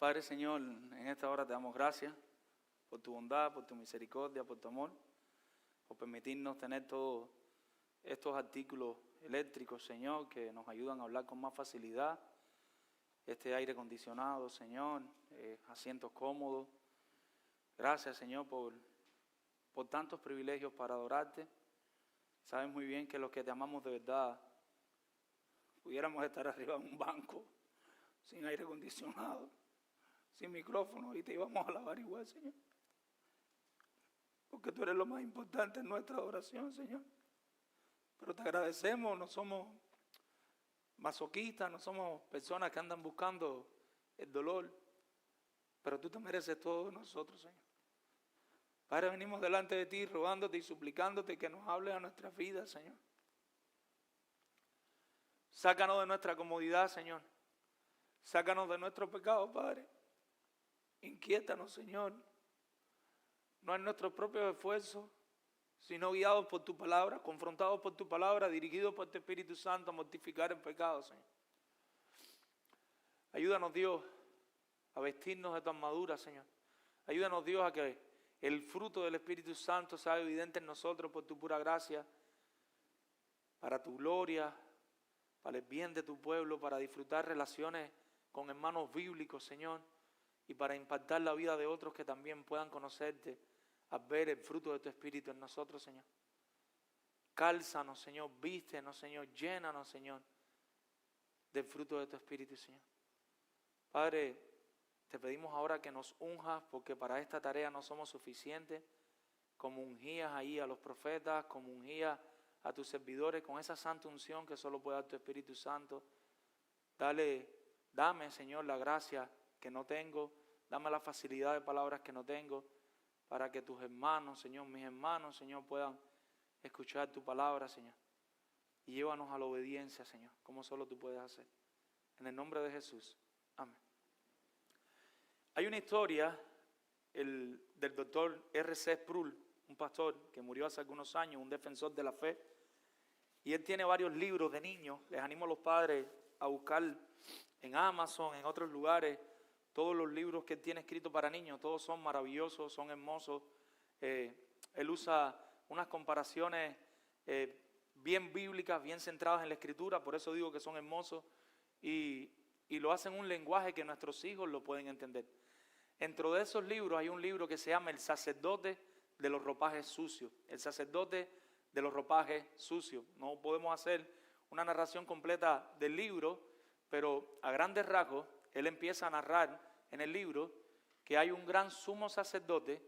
Padre Señor, en esta hora te damos gracias por tu bondad, por tu misericordia, por tu amor, por permitirnos tener todos estos artículos eléctricos, Señor, que nos ayudan a hablar con más facilidad. Este aire acondicionado, Señor, asientos cómodos. Gracias, Señor, por tantos privilegios para adorarte. Sabes muy bien que los que te amamos de verdad pudiéramos estar arriba de un banco, sin aire acondicionado, sin micrófono, y te íbamos a alabar igual, Señor. Porque tú eres lo más importante en nuestra adoración, Señor. Pero te agradecemos, no somos masoquistas, no somos personas que andan buscando el dolor, pero tú te mereces todo de nosotros, Señor. Padre, venimos delante de ti rogándote y suplicándote que nos hables a nuestras vidas, Señor. Sácanos de nuestra comodidad, Señor. Sácanos de nuestro pecado, Padre. Inquiétanos, Señor. No en nuestros propios esfuerzos, sino guiados por tu palabra, confrontados por tu palabra, dirigidos por tu Espíritu Santo a mortificar el pecado, Señor. Ayúdanos, Dios, a vestirnos de tu armadura, Señor. Ayúdanos, Dios, a que el fruto del Espíritu Santo sea evidente en nosotros por tu pura gracia, para tu gloria, para el bien de tu pueblo, para disfrutar relaciones con hermanos bíblicos, Señor, y para impactar la vida de otros que también puedan conocerte al ver el fruto de tu Espíritu en nosotros, Señor. Cálzanos, Señor, vístenos, Señor, llénanos, Señor, del fruto de tu Espíritu, Señor. Padre, te pedimos ahora que nos unjas, porque para esta tarea no somos suficientes, como ungías ahí a los profetas, como ungías a tus servidores, con esa santa unción que solo puede dar tu Espíritu Santo. Dame, Señor, la gracia que no tengo, dame la facilidad de palabras que no tengo, para que tus hermanos, Señor, mis hermanos, Señor, puedan escuchar tu palabra, Señor. Y llévanos a la obediencia, Señor, como solo tú puedes hacer. En el nombre de Jesús. Amén. Hay una historia del doctor R.C. Sproul, un pastor que murió hace algunos años, un defensor de la fe. Y él tiene varios libros de niños. Les animo a los padres a buscar en Amazon, en otros lugares, todos los libros que él tiene escritos para niños. Todos son maravillosos, son hermosos. Él usa unas comparaciones bien bíblicas, bien centradas en la Escritura, por eso digo que son hermosos. Y lo hace en un lenguaje que nuestros hijos lo pueden entender. Dentro de esos libros hay un libro que se llama El sacerdote de los ropajes sucios. El sacerdote de los ropajes sucios. No podemos hacer una narración completa del libro, pero a grandes rasgos, él empieza a narrar en el libro que hay un gran sumo sacerdote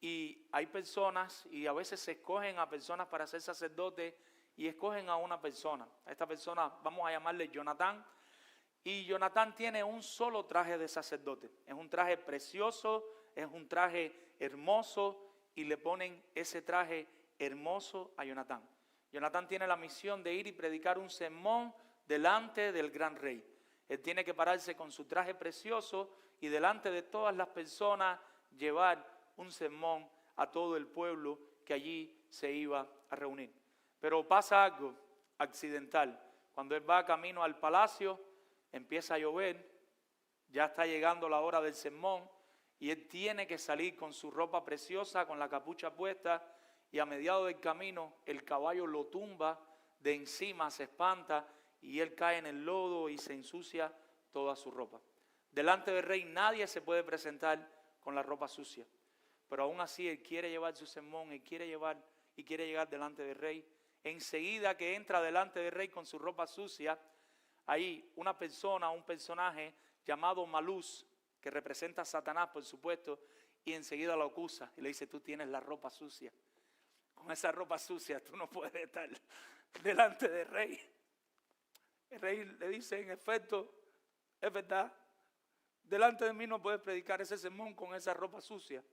y hay personas, y a veces se escogen a personas para ser sacerdote y escogen a una persona. A esta persona vamos a llamarle Jonatán. Y Jonatán tiene un solo traje de sacerdote. Es un traje precioso, es un traje hermoso, y le ponen ese traje hermoso a Jonatán. Jonatán tiene la misión de ir y predicar un sermón delante del gran rey. Él tiene que pararse con su traje precioso y delante de todas las personas llevar un sermón a todo el pueblo que allí se iba a reunir. Pero pasa algo accidental. Cuando él va camino al palacio, empieza a llover, ya está llegando la hora del sermón y él tiene que salir con su ropa preciosa, con la capucha puesta, y a mediados del camino el caballo lo tumba de encima, se espanta y él cae en el lodo y se ensucia toda su ropa. Delante del rey nadie se puede presentar con la ropa sucia, pero aún así él quiere llevar su sermón, él quiere llegar delante del rey. Enseguida que entra delante del rey con su ropa sucia, hay una persona, un personaje llamado Malús, que representa a Satanás, por supuesto, y enseguida lo acusa y le dice: tú tienes la ropa sucia. Con esa ropa sucia tú no puedes estar delante del rey. El rey le dice: en efecto, es verdad, delante de mí no puedes predicar ese sermón con esa ropa sucia.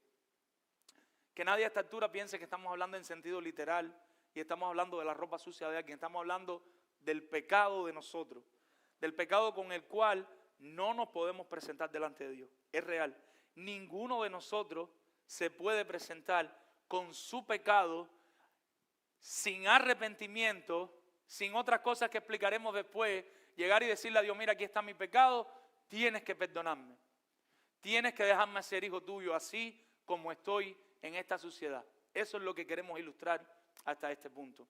Que nadie a esta altura piense que estamos hablando en sentido literal y estamos hablando de la ropa sucia de alguien. Estamos hablando del pecado de nosotros, del pecado con el cual no nos podemos presentar delante de Dios. Es real. Ninguno de nosotros se puede presentar con su pecado sin arrepentimiento, sin otras cosas que explicaremos después, llegar y decirle a Dios: mira, aquí está mi pecado, tienes que perdonarme. Tienes que dejarme ser hijo tuyo, así como estoy en esta suciedad. Eso es lo que queremos ilustrar hasta este punto.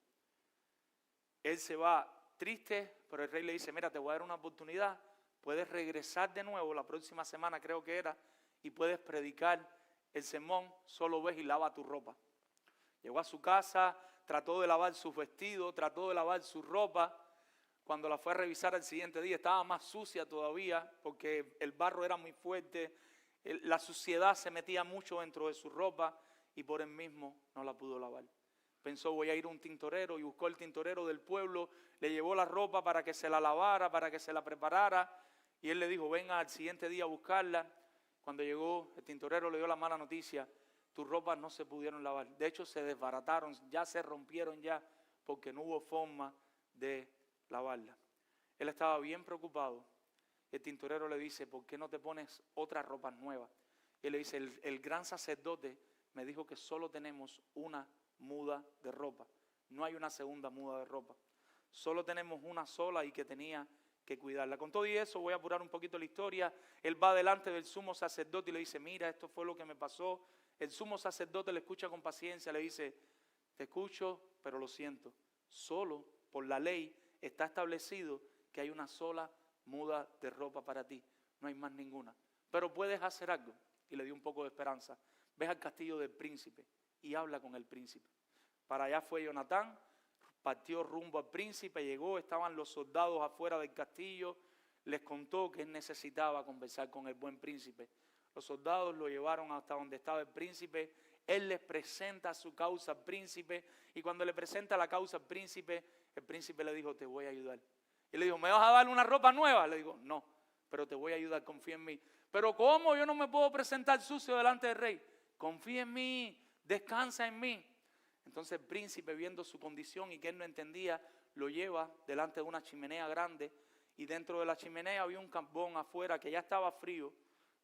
Él se va triste, pero el rey le dice, mira, te voy a dar una oportunidad, puedes regresar de nuevo la próxima semana, creo que era, y puedes predicar el sermón, solo ves y lava tu ropa. Llegó a su casa, trató de lavar sus vestidos, trató de lavar su ropa. Cuando la fue a revisar al siguiente día estaba más sucia todavía porque el barro era muy fuerte, la suciedad se metía mucho dentro de su ropa y por él mismo no la pudo lavar. Pensó, voy a ir a un tintorero, y buscó el tintorero del pueblo, le llevó la ropa para que se la lavara, para que se la preparara, y él le dijo, venga al siguiente día a buscarla. Cuando llegó, el tintorero le dio la mala noticia, tus ropas no se pudieron lavar. De hecho, se desbarataron, ya se rompieron ya, porque no hubo forma de lavarla. Él estaba bien preocupado. El tintorero le dice, ¿por qué no te pones otras ropas nuevas? Y él le dice, el gran sacerdote me dijo que solo tenemos una muda de ropa. No hay una segunda muda de ropa. Solo tenemos una sola y que tenía que cuidarla. Con todo y eso, voy a apurar un poquito la historia. Él va delante del sumo sacerdote y le dice, mira, esto fue lo que me pasó. El sumo sacerdote le escucha con paciencia, le dice, te escucho, pero lo siento. Solo por la ley está establecido que hay una sola muda de ropa para ti. No hay más ninguna. Pero puedes hacer algo. Y le dio un poco de esperanza. Ves al castillo del príncipe y habla con el príncipe. Para allá fue Jonatán, partió rumbo al príncipe, llegó, estaban los soldados afuera del castillo, les contó que él necesitaba conversar con el buen príncipe. Los soldados lo llevaron hasta donde estaba el príncipe, él les presenta su causa al príncipe, y cuando le presenta la causa al príncipe, el príncipe le dijo, te voy a ayudar. Y le dijo, ¿me vas a dar una ropa nueva? Le dijo, no, pero te voy a ayudar, confía en mí. ¿Pero cómo? Yo no me puedo presentar sucio delante del rey. Confía en mí, descansa en mí. Entonces el príncipe, viendo su condición y que él no entendía, lo lleva delante de una chimenea grande, y dentro de la chimenea había un carbón afuera que ya estaba frío,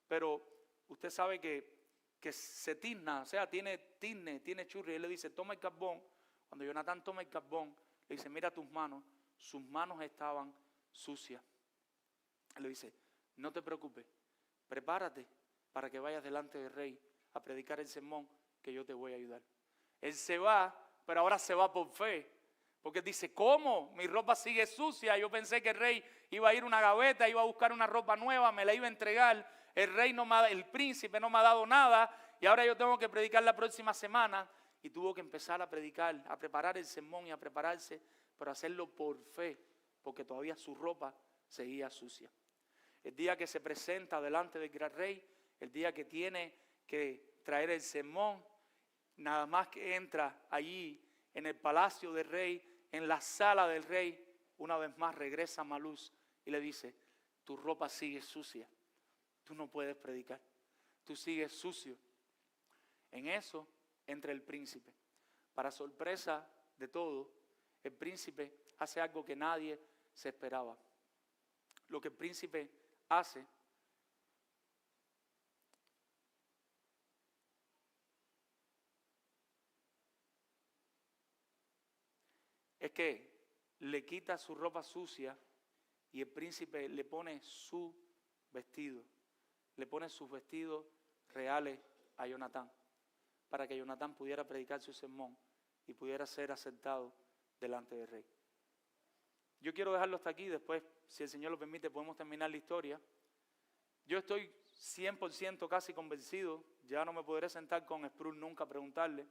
pero usted sabe que se tizna, o sea, tiene tizne, tiene churri. Él le dice, toma el carbón. Cuando Jonatán toma el carbón, le dice, mira tus manos. Sus manos estaban sucias. Él le dice, no te preocupes, prepárate para que vayas delante del rey a predicar el sermón, que yo te voy a ayudar. Él se va, pero ahora se va por fe, porque dice, ¿cómo? Mi ropa sigue sucia. Yo pensé que el rey iba a ir a una gaveta, iba a buscar una ropa nueva, me la iba a entregar. El príncipe no me ha dado nada, y ahora yo tengo que predicar la próxima semana. Y tuvo que empezar a predicar, a preparar el sermón y a prepararse, pero hacerlo por fe, porque todavía su ropa seguía sucia. El día que se presenta delante del gran rey, el día que tiene que traer el sermón, nada más que entra allí en el palacio del rey, en la sala del rey, una vez más regresa Malús y le dice, tu ropa sigue sucia, tú no puedes predicar, tú sigues sucio. En eso entra el príncipe. Para sorpresa de todo, el príncipe hace algo que nadie se esperaba. Lo que el príncipe hace es que le quita su ropa sucia y el príncipe le pone su vestido, le pone sus vestidos reales a Jonatán, para que Jonatán pudiera predicar su sermón y pudiera ser aceptado delante del rey. Yo quiero dejarlo hasta aquí, después, si el Señor lo permite, podemos terminar la historia. Yo estoy 100% casi convencido, ya no me podré sentar con Sproul nunca a preguntarle,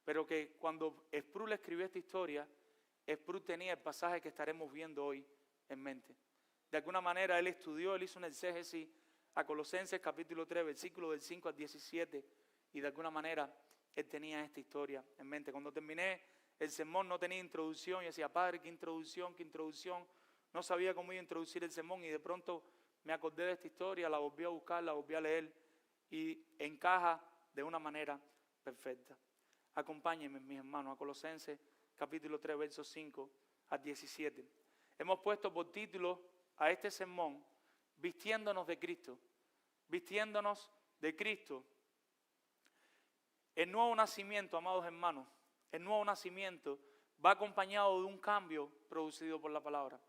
pero que cuando Sproul escribió esta historia, Sproul tenía el pasaje que estaremos viendo hoy en mente. De alguna manera él estudió, él hizo un exégesis a Colosenses capítulo 3, versículo del 5 al 17, y de alguna manera él tenía esta historia en mente. Cuando terminé el sermón no tenía introducción, y decía, Padre, qué introducción, no sabía cómo iba a introducir el sermón, y de pronto me acordé de esta historia, la volví a buscar, la volví a leer, y encaja de una manera perfecta. Acompáñenme, mis hermanos, a Colosenses capítulo 3, versos 5 al 17. Hemos puesto por título a este sermón, vistiéndonos de Cristo. Vistiéndonos de Cristo. El nuevo nacimiento, amados hermanos, el nuevo nacimiento va acompañado de un cambio producido por la palabra.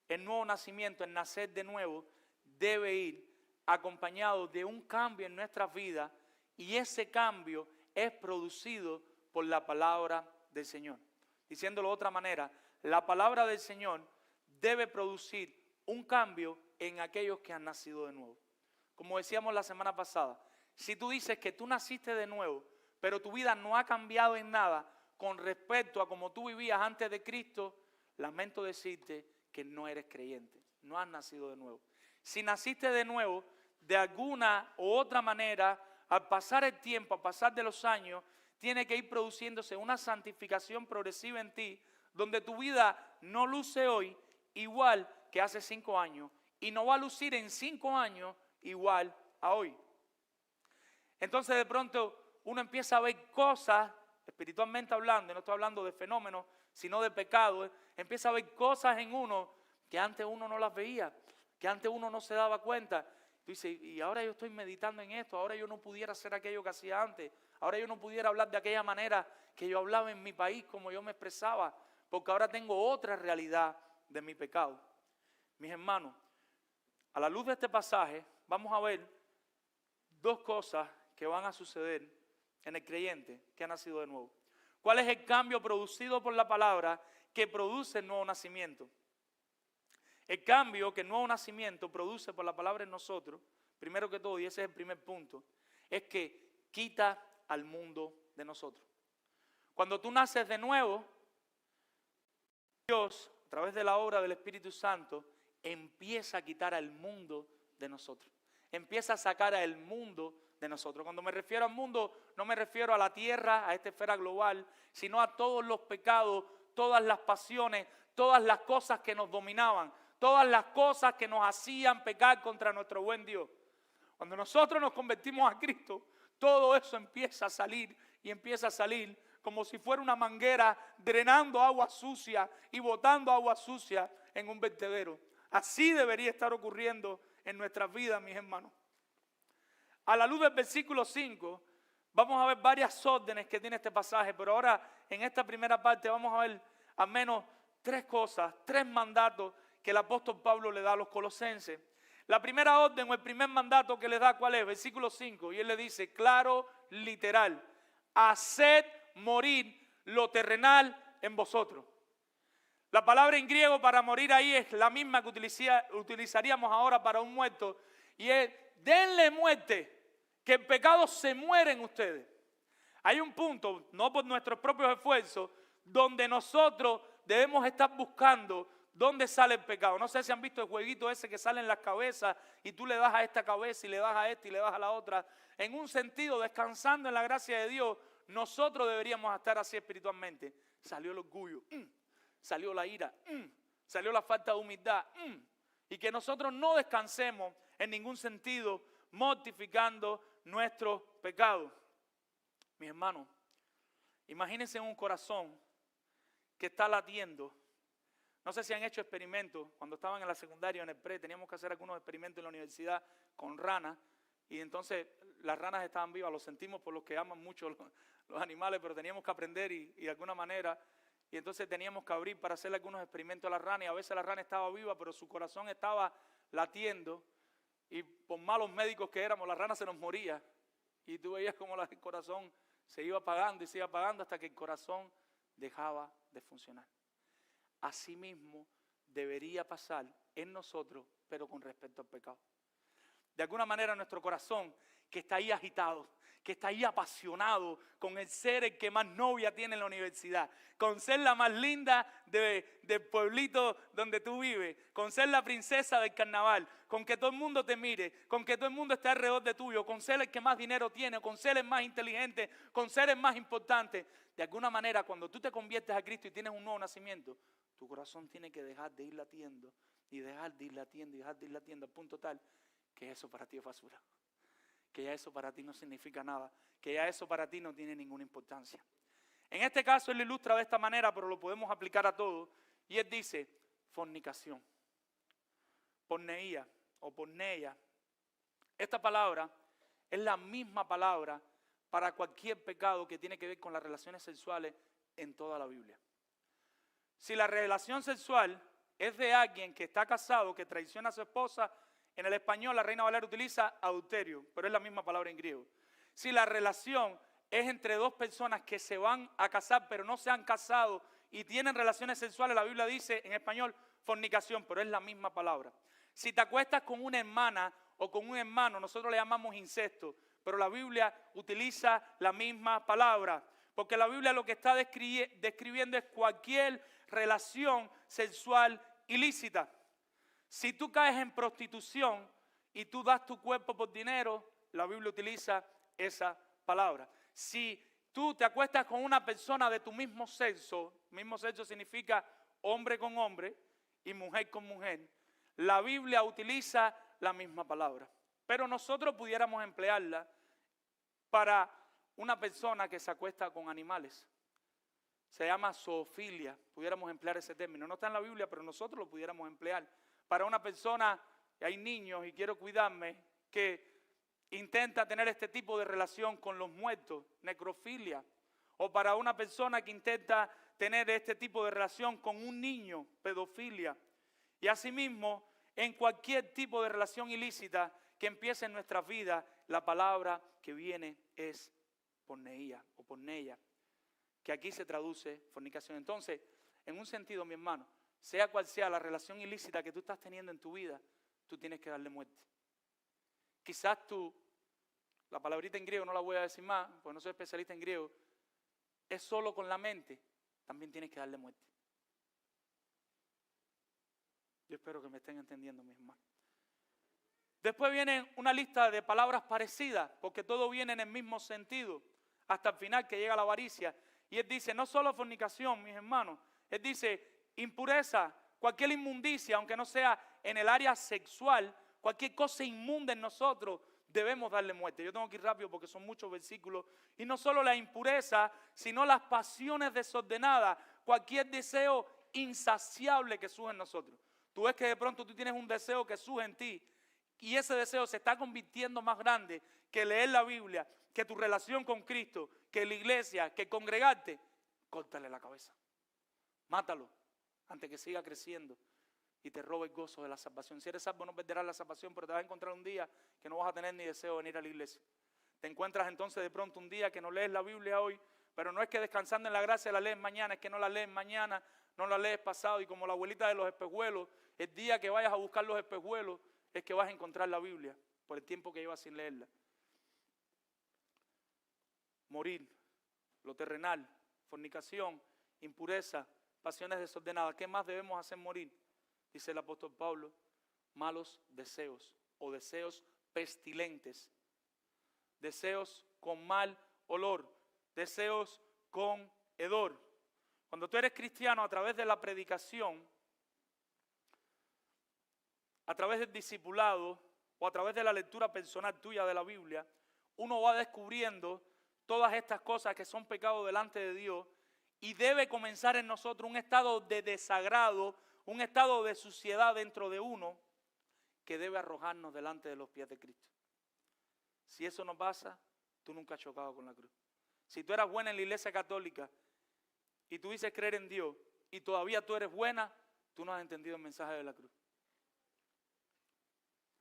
El nuevo nacimiento, el nacer de nuevo, debe ir acompañado de un cambio en nuestras vidas, y ese cambio es producido por la palabra del Señor. Diciéndolo de otra manera, la palabra del Señor debe producir un cambio en aquellos que han nacido de nuevo. Como decíamos la semana pasada, si tú dices que tú naciste de nuevo, pero tu vida no ha cambiado en nada con respecto a cómo tú vivías antes de Cristo, lamento decirte que no eres creyente, no has nacido de nuevo. Si naciste de nuevo, de alguna u otra manera, al pasar el tiempo, al pasar de los años, tiene que ir produciéndose una santificación progresiva en ti, donde tu vida no luce hoy igual que hace 5 años, y no va a lucir en 5 años igual a hoy. Entonces de pronto uno empieza a ver cosas, espiritualmente hablando, y no estoy hablando de fenómenos, sino de pecados, empieza a ver cosas en uno que antes uno no las veía, que antes uno no se daba cuenta. Tú dices, y ahora yo estoy meditando en esto, ahora yo no pudiera hacer aquello que hacía antes, ahora yo no pudiera hablar de aquella manera que yo hablaba en mi país, como yo me expresaba, porque ahora tengo otra realidad de mi pecado. Mis hermanos, a la luz de este pasaje, vamos a ver 2 cosas que van a suceder en el creyente que ha nacido de nuevo. ¿Cuál es el cambio producido por la palabra que produce el nuevo nacimiento? El cambio que el nuevo nacimiento produce por la palabra en nosotros, primero que todo, y ese es el primer punto, es que quita al mundo de nosotros. Cuando tú naces de nuevo, Dios, a través de la obra del Espíritu Santo, empieza a quitar al mundo de nosotros. Empieza a sacar al mundo de nosotros. Cuando me refiero al mundo, no me refiero a la tierra, a esta esfera global, sino a todos los pecados, todas las pasiones, todas las cosas que nos dominaban, todas las cosas que nos hacían pecar contra nuestro buen Dios. Cuando nosotros nos convertimos a Cristo, todo eso empieza a salir y empieza a salir como si fuera una manguera drenando agua sucia y botando agua sucia en un vertedero. Así debería estar ocurriendo en nuestras vidas, mis hermanos. A la luz del versículo 5, vamos a ver varias órdenes que tiene este pasaje, pero ahora en esta primera parte vamos a ver al menos 3 cosas, 3 mandatos que el apóstol Pablo le da a los colosenses. La primera orden o el primer mandato que le da, ¿cuál es? Versículo 5, y él le dice, claro, literal, haced morir lo terrenal en vosotros. La palabra en griego para morir ahí es la misma que utilizaríamos ahora para un muerto, y es, denle muerte, que el pecado se muere en ustedes. Hay un punto, no por nuestros propios esfuerzos, donde nosotros debemos estar buscando dónde sale el pecado. No sé si han visto el jueguito ese que sale en las cabezas y tú le das a esta cabeza y le das a esta y le das a la otra. En un sentido, descansando en la gracia de Dios, nosotros deberíamos estar así espiritualmente. Salió el orgullo, salió la ira, salió la falta de humildad, y que nosotros no descansemos en ningún sentido mortificando nuestros pecados. Mis hermanos, imagínense un corazón que está latiendo. No sé si han hecho experimentos. Cuando estaban en la secundaria, en el pre, teníamos que hacer algunos experimentos en la universidad con ranas, y entonces las ranas estaban vivas. Lo sentimos por los que aman mucho los animales, pero teníamos que aprender y de alguna manera, y entonces teníamos que abrir para hacer algunos experimentos a la rana, y a veces la rana estaba viva, pero su corazón estaba latiendo, y por malos médicos que éramos, la rana se nos moría, y tú veías como el corazón se iba apagando y se iba apagando hasta que el corazón dejaba de funcionar. Asimismo debería pasar en nosotros, pero con respecto al pecado. De alguna manera nuestro corazón, que está ahí agitado, que está ahí apasionado con el ser el que más novia tiene en la universidad, con ser la más linda del pueblito donde tú vives, con ser la princesa del carnaval, con que todo el mundo te mire, con que todo el mundo esté alrededor de tuyo, con ser el que más dinero tiene, con ser el más inteligente, con ser el más importante. De alguna manera, cuando tú te conviertes a Cristo y tienes un nuevo nacimiento, tu corazón tiene que dejar de ir latiendo y dejar de ir latiendo y dejar de ir latiendo al punto tal que eso para ti es basura, que ya eso para ti no significa nada, que ya eso para ti no tiene ninguna importancia. En este caso él lo ilustra de esta manera, pero lo podemos aplicar a todo, y él dice fornicación, porneía o porneia. Esta palabra es la misma palabra para cualquier pecado que tiene que ver con las relaciones sexuales en toda la Biblia. Si la relación sexual es de alguien que está casado, que traiciona a su esposa, En el español la Reina Valera utiliza adulterio, pero es la misma palabra en griego. Si la relación es entre dos personas que se van a casar, pero no se han casado y tienen relaciones sexuales, la Biblia dice en español fornicación, pero es la misma palabra. Si te acuestas con una hermana o con un hermano, nosotros le llamamos incesto, pero la Biblia utiliza la misma palabra, porque la Biblia lo que está describiendo es cualquier relación sexual ilícita. Si tú caes en prostitución y tú das tu cuerpo por dinero, la Biblia utiliza esa palabra. Si tú te acuestas con una persona de tu mismo sexo significa hombre con hombre y mujer con mujer, la Biblia utiliza la misma palabra. Pero nosotros pudiéramos emplearla para una persona que se acuesta con animales. Se llama zoofilia, pudiéramos emplear ese término. No está en la Biblia, pero nosotros lo pudiéramos emplear. Para una persona, hay niños y quiero cuidarme, que intenta tener este tipo de relación con los muertos, necrofilia. O para una persona que intenta tener este tipo de relación con un niño, pedofilia. Y asimismo, en cualquier tipo de relación ilícita que empiece en nuestras vidas, la palabra que viene es porneía o porneia, que aquí se traduce fornicación. Entonces, en un sentido, mi hermano, sea cual sea la relación ilícita que tú estás teniendo en tu vida, tú tienes que darle muerte. Quizás tú, la palabrita en griego no la voy a decir más, porque no soy especialista en griego, es solo con la mente, también tienes que darle muerte. Yo espero que me estén entendiendo, mis hermanos. Después viene una lista de palabras parecidas, porque todo viene en el mismo sentido, hasta el final que llega la avaricia. Y él dice, no solo fornicación, mis hermanos, él dice impureza, cualquier inmundicia, aunque no sea en el área sexual, cualquier cosa inmunda en nosotros, debemos darle muerte. Yo tengo que ir rápido porque son muchos versículos. Y no solo la impureza, sino las pasiones desordenadas, cualquier deseo insaciable que surge en nosotros. Tú ves que de pronto tú tienes un deseo que surge en ti y ese deseo se está convirtiendo más grande que leer la Biblia, que tu relación con Cristo, que la iglesia, que congregarte. Córtale la cabeza, mátalo antes que siga creciendo y te robe el gozo de la salvación. Si eres salvo no perderás la salvación, pero te vas a encontrar un día que no vas a tener ni deseo de venir a la iglesia. Te encuentras entonces de pronto un día que no lees la Biblia hoy, pero no es que descansando en la gracia la lees mañana, es que no la lees mañana, no la lees pasado, y como la abuelita de los espejuelos, el día que vayas a buscar los espejuelos es que vas a encontrar la Biblia por el tiempo que llevas sin leerla. Morir, lo terrenal, fornicación, impureza, pasiones desordenadas. ¿Qué más debemos hacer morir? Dice el apóstol Pablo, malos deseos o deseos pestilentes, deseos con mal olor, deseos con hedor. Cuando tú eres cristiano, a través de la predicación, a través del discipulado o a través de la lectura personal tuya de la Biblia, uno va descubriendo todas estas cosas que son pecados delante de Dios y debe comenzar en nosotros un estado de desagrado, un estado de suciedad dentro de uno que debe arrojarnos delante de los pies de Cristo. Si eso no pasa, tú nunca has chocado con la cruz. Si tú eras buena en la iglesia católica y tú dices creer en Dios y todavía tú eres buena, tú no has entendido el mensaje de la cruz.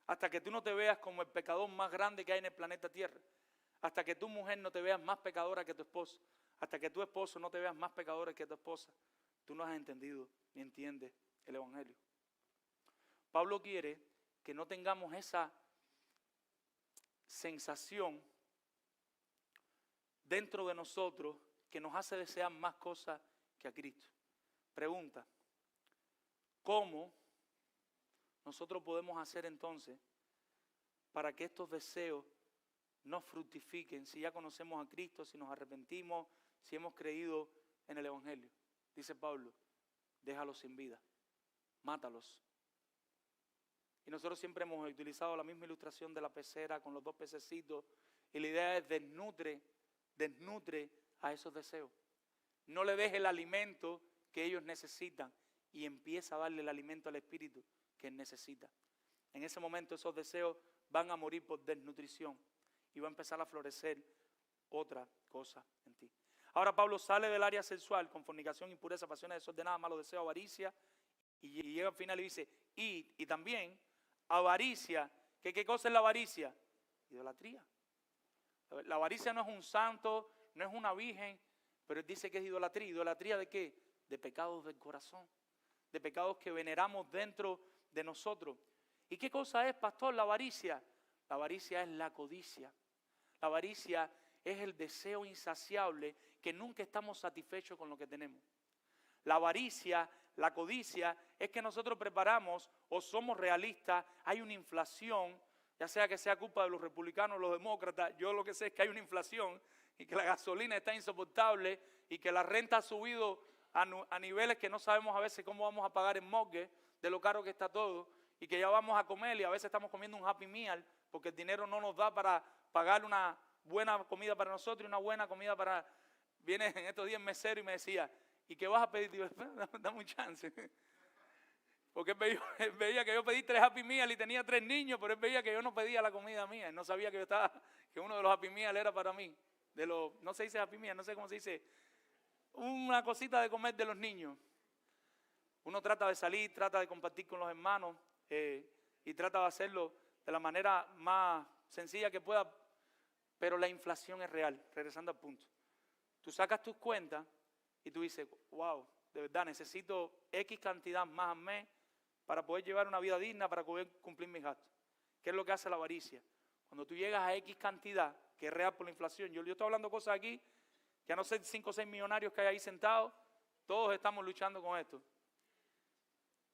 Hasta que tú no te veas como el pecador más grande que hay en el planeta Tierra, hasta que tu mujer no te veas más pecadora que tu esposo, hasta que tu esposo no te veas más pecadora que tu esposa, tú no has entendido ni entiendes el Evangelio. Pablo quiere que no tengamos esa sensación dentro de nosotros que nos hace desear más cosas que a Cristo. Pregunta, ¿cómo nosotros podemos hacer entonces para que estos deseos no fructifiquen si ya conocemos a Cristo, si nos arrepentimos, si hemos creído en el Evangelio? Dice Pablo, déjalos sin vida, mátalos. Y nosotros siempre hemos utilizado la misma ilustración de la pecera con los dos pececitos y la idea es desnutre a esos deseos. No le des el alimento que ellos necesitan y empieza a darle el alimento al espíritu que él necesita. En ese momento esos deseos van a morir por desnutrición y va a empezar a florecer otra cosa en ti. Ahora Pablo sale del área sexual con fornicación, impureza, pasiones desordenadas, malos deseos, avaricia y llega al final y dice, y también avaricia. ¿Qué cosa es la avaricia? Idolatría. La avaricia no es un santo, no es una virgen, pero él dice que es idolatría. ¿Idolatría de qué? De pecados del corazón, de pecados que veneramos dentro de nosotros. ¿Y qué cosa es, pastor, la avaricia? La avaricia es la codicia. La avaricia es el deseo insaciable que nunca estamos satisfechos con lo que tenemos. La avaricia, la codicia, es que nosotros preparamos o somos realistas, hay una inflación, ya sea que sea culpa de los republicanos o los demócratas, yo lo que sé es que hay una inflación y que la gasolina está insoportable y que la renta ha subido a niveles que no sabemos a veces cómo vamos a pagar el mortgage, de lo caro que está todo, y que ya vamos a comer y a veces estamos comiendo un Happy Meal porque el dinero no nos da para pagar una buena comida para nosotros y una buena comida para... Viene en estos días el mesero y me decía, ¿y qué vas a pedir? Digo, dame un chance. Porque él veía que yo pedí 3 Happy Meal y tenía 3 niños, pero él veía que yo no pedía la comida mía. Él no sabía que uno de los Happy Meal era para mí. No se dice Happy Meal, no sé cómo se dice. Una cosita de comer de los niños. Uno trata de salir, trata de compartir con los hermanos y trata de hacerlo de la manera más sencilla que pueda, pero la inflación es real, regresando al punto. Tú sacas tus cuentas y tú dices, wow, de verdad necesito X cantidad más al mes para poder llevar una vida digna, para poder cumplir mis gastos. ¿Qué es lo que hace la avaricia? Cuando tú llegas a X cantidad, que es real por la inflación, yo estoy hablando cosas aquí, que a no ser 5 o 6 millonarios que hay ahí sentados, todos estamos luchando con esto.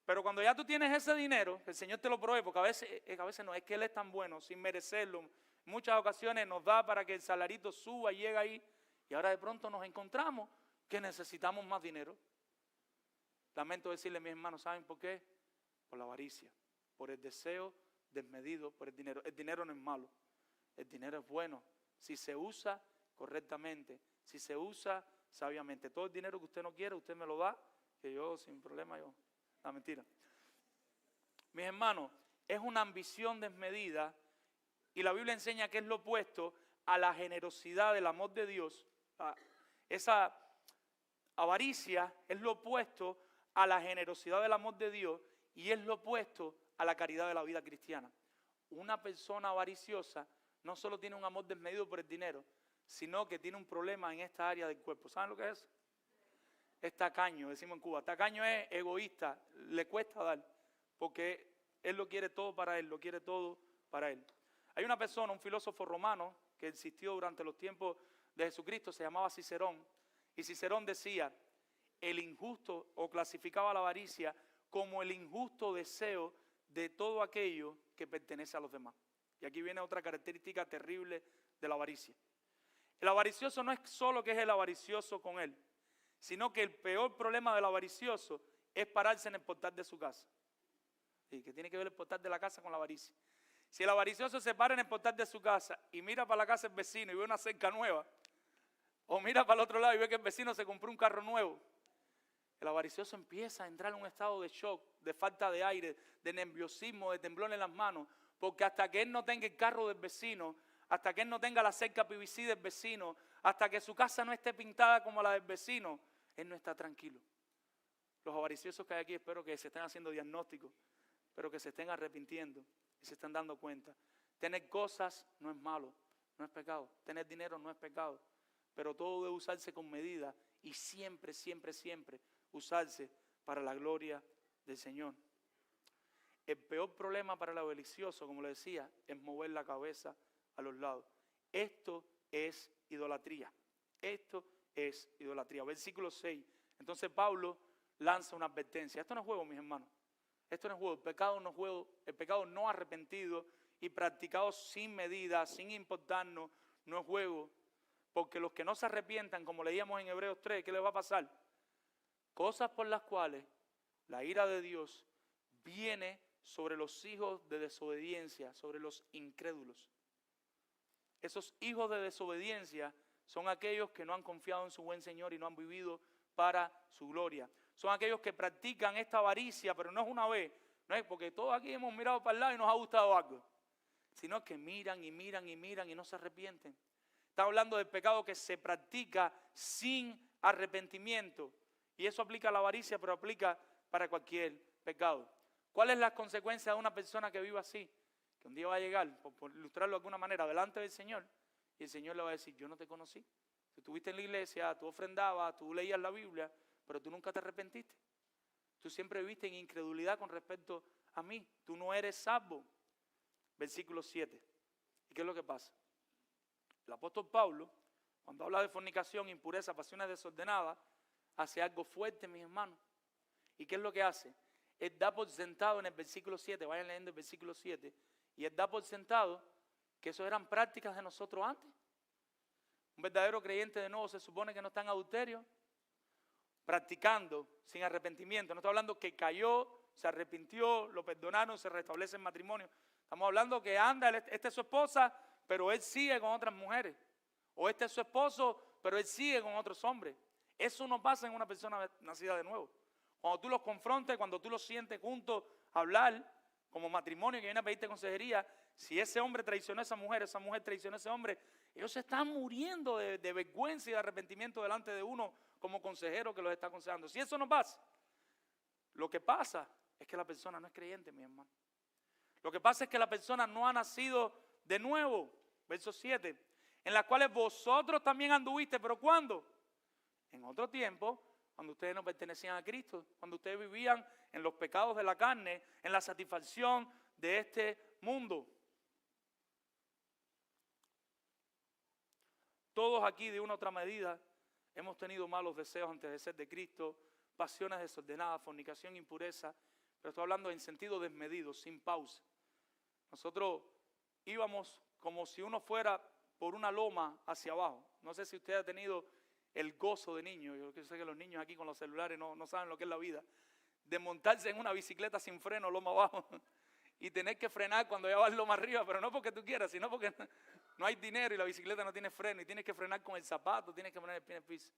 Pero cuando ya tú tienes ese dinero, el Señor te lo provee, porque a veces no, es que Él es tan bueno, sin merecerlo. En muchas ocasiones nos da para que el salarito suba y llegue ahí, y ahora de pronto nos encontramos que necesitamos más dinero. Lamento decirle, mis hermanos, ¿saben por qué? Por la avaricia, por el deseo desmedido por el dinero. El dinero no es malo, el dinero es bueno si se usa correctamente, si se usa sabiamente. Todo el dinero que usted no quiere, usted me lo da, que yo sin problema, no, mentira. Mis hermanos, es una ambición desmedida y la Biblia enseña que es lo opuesto a la generosidad del amor de Dios. Esa avaricia es lo opuesto a la generosidad del amor de Dios y es lo opuesto a la caridad de la vida cristiana. Una persona avariciosa no solo tiene un amor desmedido por el dinero, sino que tiene un problema en esta área del cuerpo. ¿Saben lo que es? Es tacaño, decimos en Cuba. Tacaño es egoísta, le cuesta dar, porque él lo quiere todo para él, lo quiere todo para él. Hay una persona, un filósofo romano, que existió durante los tiempos de Jesucristo, se llamaba Cicerón, y Cicerón decía, el injusto, o clasificaba la avaricia como el injusto deseo de todo aquello que pertenece a los demás. Y aquí viene otra característica terrible de la avaricia. El avaricioso no es solo que es el avaricioso con él, sino que el peor problema del avaricioso es pararse en el portal de su casa. ¿Y qué tiene que ver el portal de la casa con la avaricia? Si el avaricioso se para en el portal de su casa y mira para la casa del vecino y ve una cerca nueva, o mira para el otro lado y ve que el vecino se compró un carro nuevo, el avaricioso empieza a entrar en un estado de shock, de falta de aire, de nerviosismo, de temblor en las manos, porque hasta que él no tenga el carro del vecino, hasta que él no tenga la cerca PVC del vecino, hasta que su casa no esté pintada como la del vecino, él no está tranquilo. Los avariciosos que hay aquí espero que se estén haciendo diagnósticos, pero que se estén arrepintiendo y se estén dando cuenta. Tener cosas no es malo, no es pecado. Tener dinero no es pecado, pero todo debe usarse con medida y siempre, siempre, siempre usarse para la gloria del Señor. El peor problema para el avaricioso, como le decía, es mover la cabeza a los lados. Esto es idolatría. Esto es idolatría. Versículo 6. Entonces Pablo lanza una advertencia. Esto no es juego, mis hermanos. Esto no es juego. El pecado no es juego. El pecado no arrepentido y practicado sin medida, sin importarnos, no es juego. Porque los que no se arrepientan, como leíamos en Hebreos 3, ¿qué les va a pasar? Cosas por las cuales la ira de Dios viene sobre los hijos de desobediencia, sobre los incrédulos. Esos hijos de desobediencia son aquellos que no han confiado en su buen Señor y no han vivido para su gloria. Son aquellos que practican esta avaricia, pero no es una vez, no es porque todos aquí hemos mirado para el lado y nos ha gustado algo, sino que miran y miran y miran y no se arrepienten. Está hablando del pecado que se practica sin arrepentimiento. Y eso aplica a la avaricia, pero aplica para cualquier pecado. ¿Cuál es la consecuencia de una persona que vive así? Que un día va a llegar, por ilustrarlo de alguna manera, delante del Señor, y el Señor le va a decir, yo no te conocí. Tú estuviste en la iglesia, tú ofrendabas, tú leías la Biblia, pero tú nunca te arrepentiste. Tú siempre viviste en incredulidad con respecto a mí. Tú no eres salvo. Versículo 7. ¿Y qué es lo que pasa? El apóstol Pablo, cuando habla de fornicación, impureza, pasiones desordenadas, hace algo fuerte, mis hermanos. ¿Y qué es lo que hace? Él da por sentado en el versículo 7, vayan leyendo el versículo 7, y él da por sentado que eso eran prácticas de nosotros antes. Un verdadero creyente de nuevo se supone que no está en adulterio, practicando sin arrepentimiento. No está hablando que cayó, se arrepintió, lo perdonaron, se restablece el matrimonio. Estamos hablando que anda, esta es su esposa, pero él sigue con otras mujeres. O este es su esposo, pero él sigue con otros hombres. Eso no pasa en una persona nacida de nuevo. Cuando tú los confrontes, cuando tú los sientes juntos a hablar, como matrimonio que viene a pedirte consejería, si ese hombre traicionó a esa mujer traicionó a ese hombre, ellos se están muriendo de vergüenza y de arrepentimiento delante de uno como consejero que los está aconsejando. Si eso no pasa, lo que pasa es que la persona no es creyente, mi hermano. Lo que pasa es que la persona no ha nacido de nuevo. Verso 7, en las cuales vosotros también anduviste, ¿pero cuándo? En otro tiempo, cuando ustedes no pertenecían a Cristo, cuando ustedes vivían en los pecados de la carne, en la satisfacción de este mundo. Todos aquí, de una u otra medida, hemos tenido malos deseos antes de ser de Cristo, pasiones desordenadas, fornicación, impureza, pero estoy hablando en sentido desmedido, sin pausa. Nosotros íbamos como si uno fuera por una loma hacia abajo. No sé si usted ha tenido el gozo de niño, yo sé que los niños aquí con los celulares no saben lo que es la vida, de montarse en una bicicleta sin freno, loma abajo, y tener que frenar cuando ya vas loma arriba, pero no porque tú quieras, sino porque no hay dinero y la bicicleta no tiene freno y tienes que frenar con el zapato, tienes que poner el pie en el piso.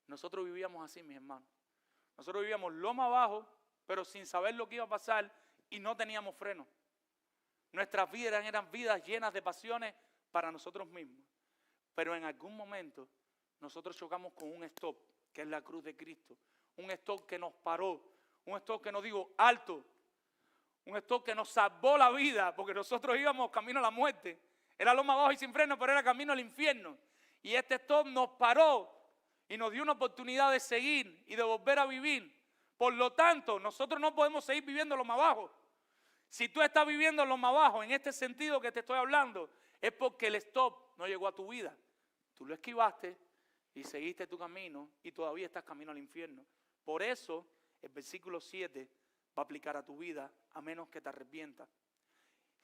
Nosotros vivíamos así, mis hermanos. Nosotros vivíamos loma abajo, pero sin saber lo que iba a pasar y no teníamos freno. Nuestras vidas eran vidas llenas de pasiones para nosotros mismos. Pero en algún momento nosotros chocamos con un stop, que es la cruz de Cristo. Un stop que nos paró, un stop que nos dijo alto, un stop que nos salvó la vida, porque nosotros íbamos camino a la muerte. Era loma abajo y sin freno, pero era camino al infierno. Y este stop nos paró y nos dio una oportunidad de seguir y de volver a vivir. Por lo tanto, nosotros no podemos seguir viviendo loma abajo. Si tú estás viviendo loma abajo, en este sentido que te estoy hablando, es porque el stop no llegó a tu vida. Tú lo esquivaste y seguiste tu camino y todavía estás camino al infierno. Por eso el versículo 7 va a aplicar a tu vida a menos que te arrepientas.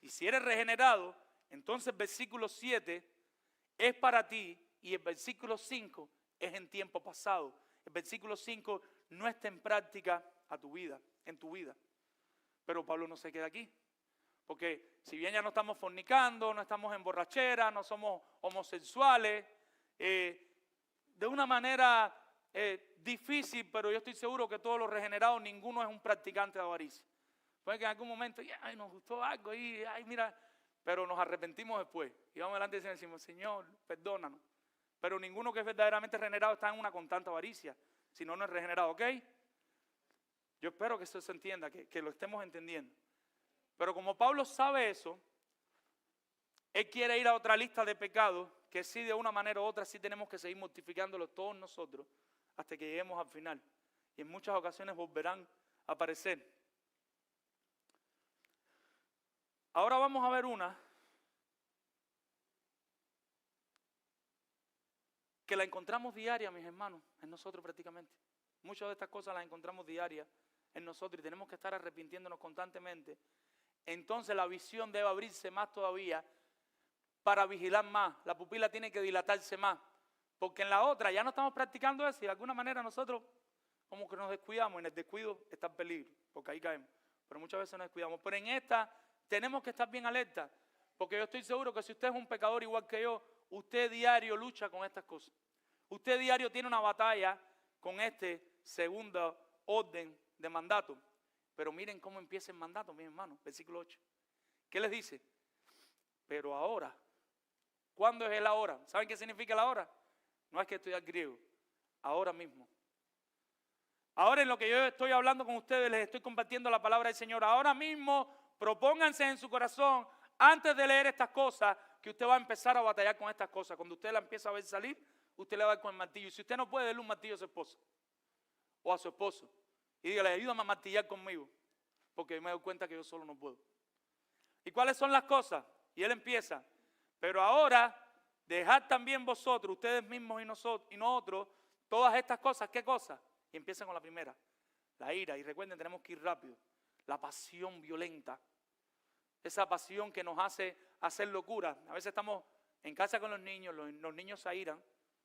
Y si eres regenerado, entonces el versículo 7 es para ti y el versículo 5 es en tiempo pasado. El versículo 5 no está en práctica a tu vida, en tu vida. Pero Pablo no se queda aquí. Porque si bien ya no estamos fornicando, no estamos en borrachera, no somos homosexuales, de una manera difícil, pero yo estoy seguro que todos los regenerados, ninguno es un practicante de avaricia. Puede que en algún momento, ay, nos gustó algo, ay, mira, pero nos arrepentimos después. Y vamos delante y decimos, Señor, perdónanos. Pero ninguno que es verdaderamente regenerado está en una constante avaricia, si no, no es regenerado, ¿ok? Yo espero que eso se entienda, que lo estemos entendiendo. Pero como Pablo sabe eso, él quiere ir a otra lista de pecados que sí de una manera u otra sí tenemos que seguir mortificándolos todos nosotros hasta que lleguemos al final. Y en muchas ocasiones volverán a aparecer. Ahora vamos a ver una que la encontramos diaria, mis hermanos, en nosotros prácticamente. Muchas de estas cosas las encontramos diarias en nosotros y tenemos que estar arrepintiéndonos constantemente. Entonces la visión debe abrirse más todavía para vigilar más. La pupila tiene que dilatarse más. Porque en la otra ya no estamos practicando eso y de alguna manera nosotros como que nos descuidamos. En el descuido está el peligro, porque ahí caemos. Pero muchas veces nos descuidamos. Pero en esta tenemos que estar bien alerta. Porque yo estoy seguro que si usted es un pecador igual que yo, usted diario lucha con estas cosas. Usted diario tiene una batalla con este segundo orden de mandato. Pero miren cómo empieza el mandato, mis hermanos, versículo 8. ¿Qué les dice? Pero ahora, ¿cuándo es el ahora? ¿Saben qué significa el ahora? No es que estudiar griego, ahora mismo. Ahora en lo que yo estoy hablando con ustedes, les estoy compartiendo la palabra del Señor. Ahora mismo, propónganse en su corazón, antes de leer estas cosas, que usted va a empezar a batallar con estas cosas. Cuando usted la empieza a ver salir, usted le va a dar con el martillo. Y si usted no puede, darle un martillo a su esposa o a su esposo. Y dígale, ayúdame a martillar conmigo, porque me doy cuenta que yo solo no puedo. ¿Y cuáles son las cosas? Y él empieza, pero ahora dejad también vosotros, ustedes mismos y nosotros, todas estas cosas. ¿Qué cosas? Y empieza con la primera, la ira. Y recuerden, tenemos que ir rápido. La pasión violenta, esa pasión que nos hace hacer locura. A veces estamos en casa con los niños se airan,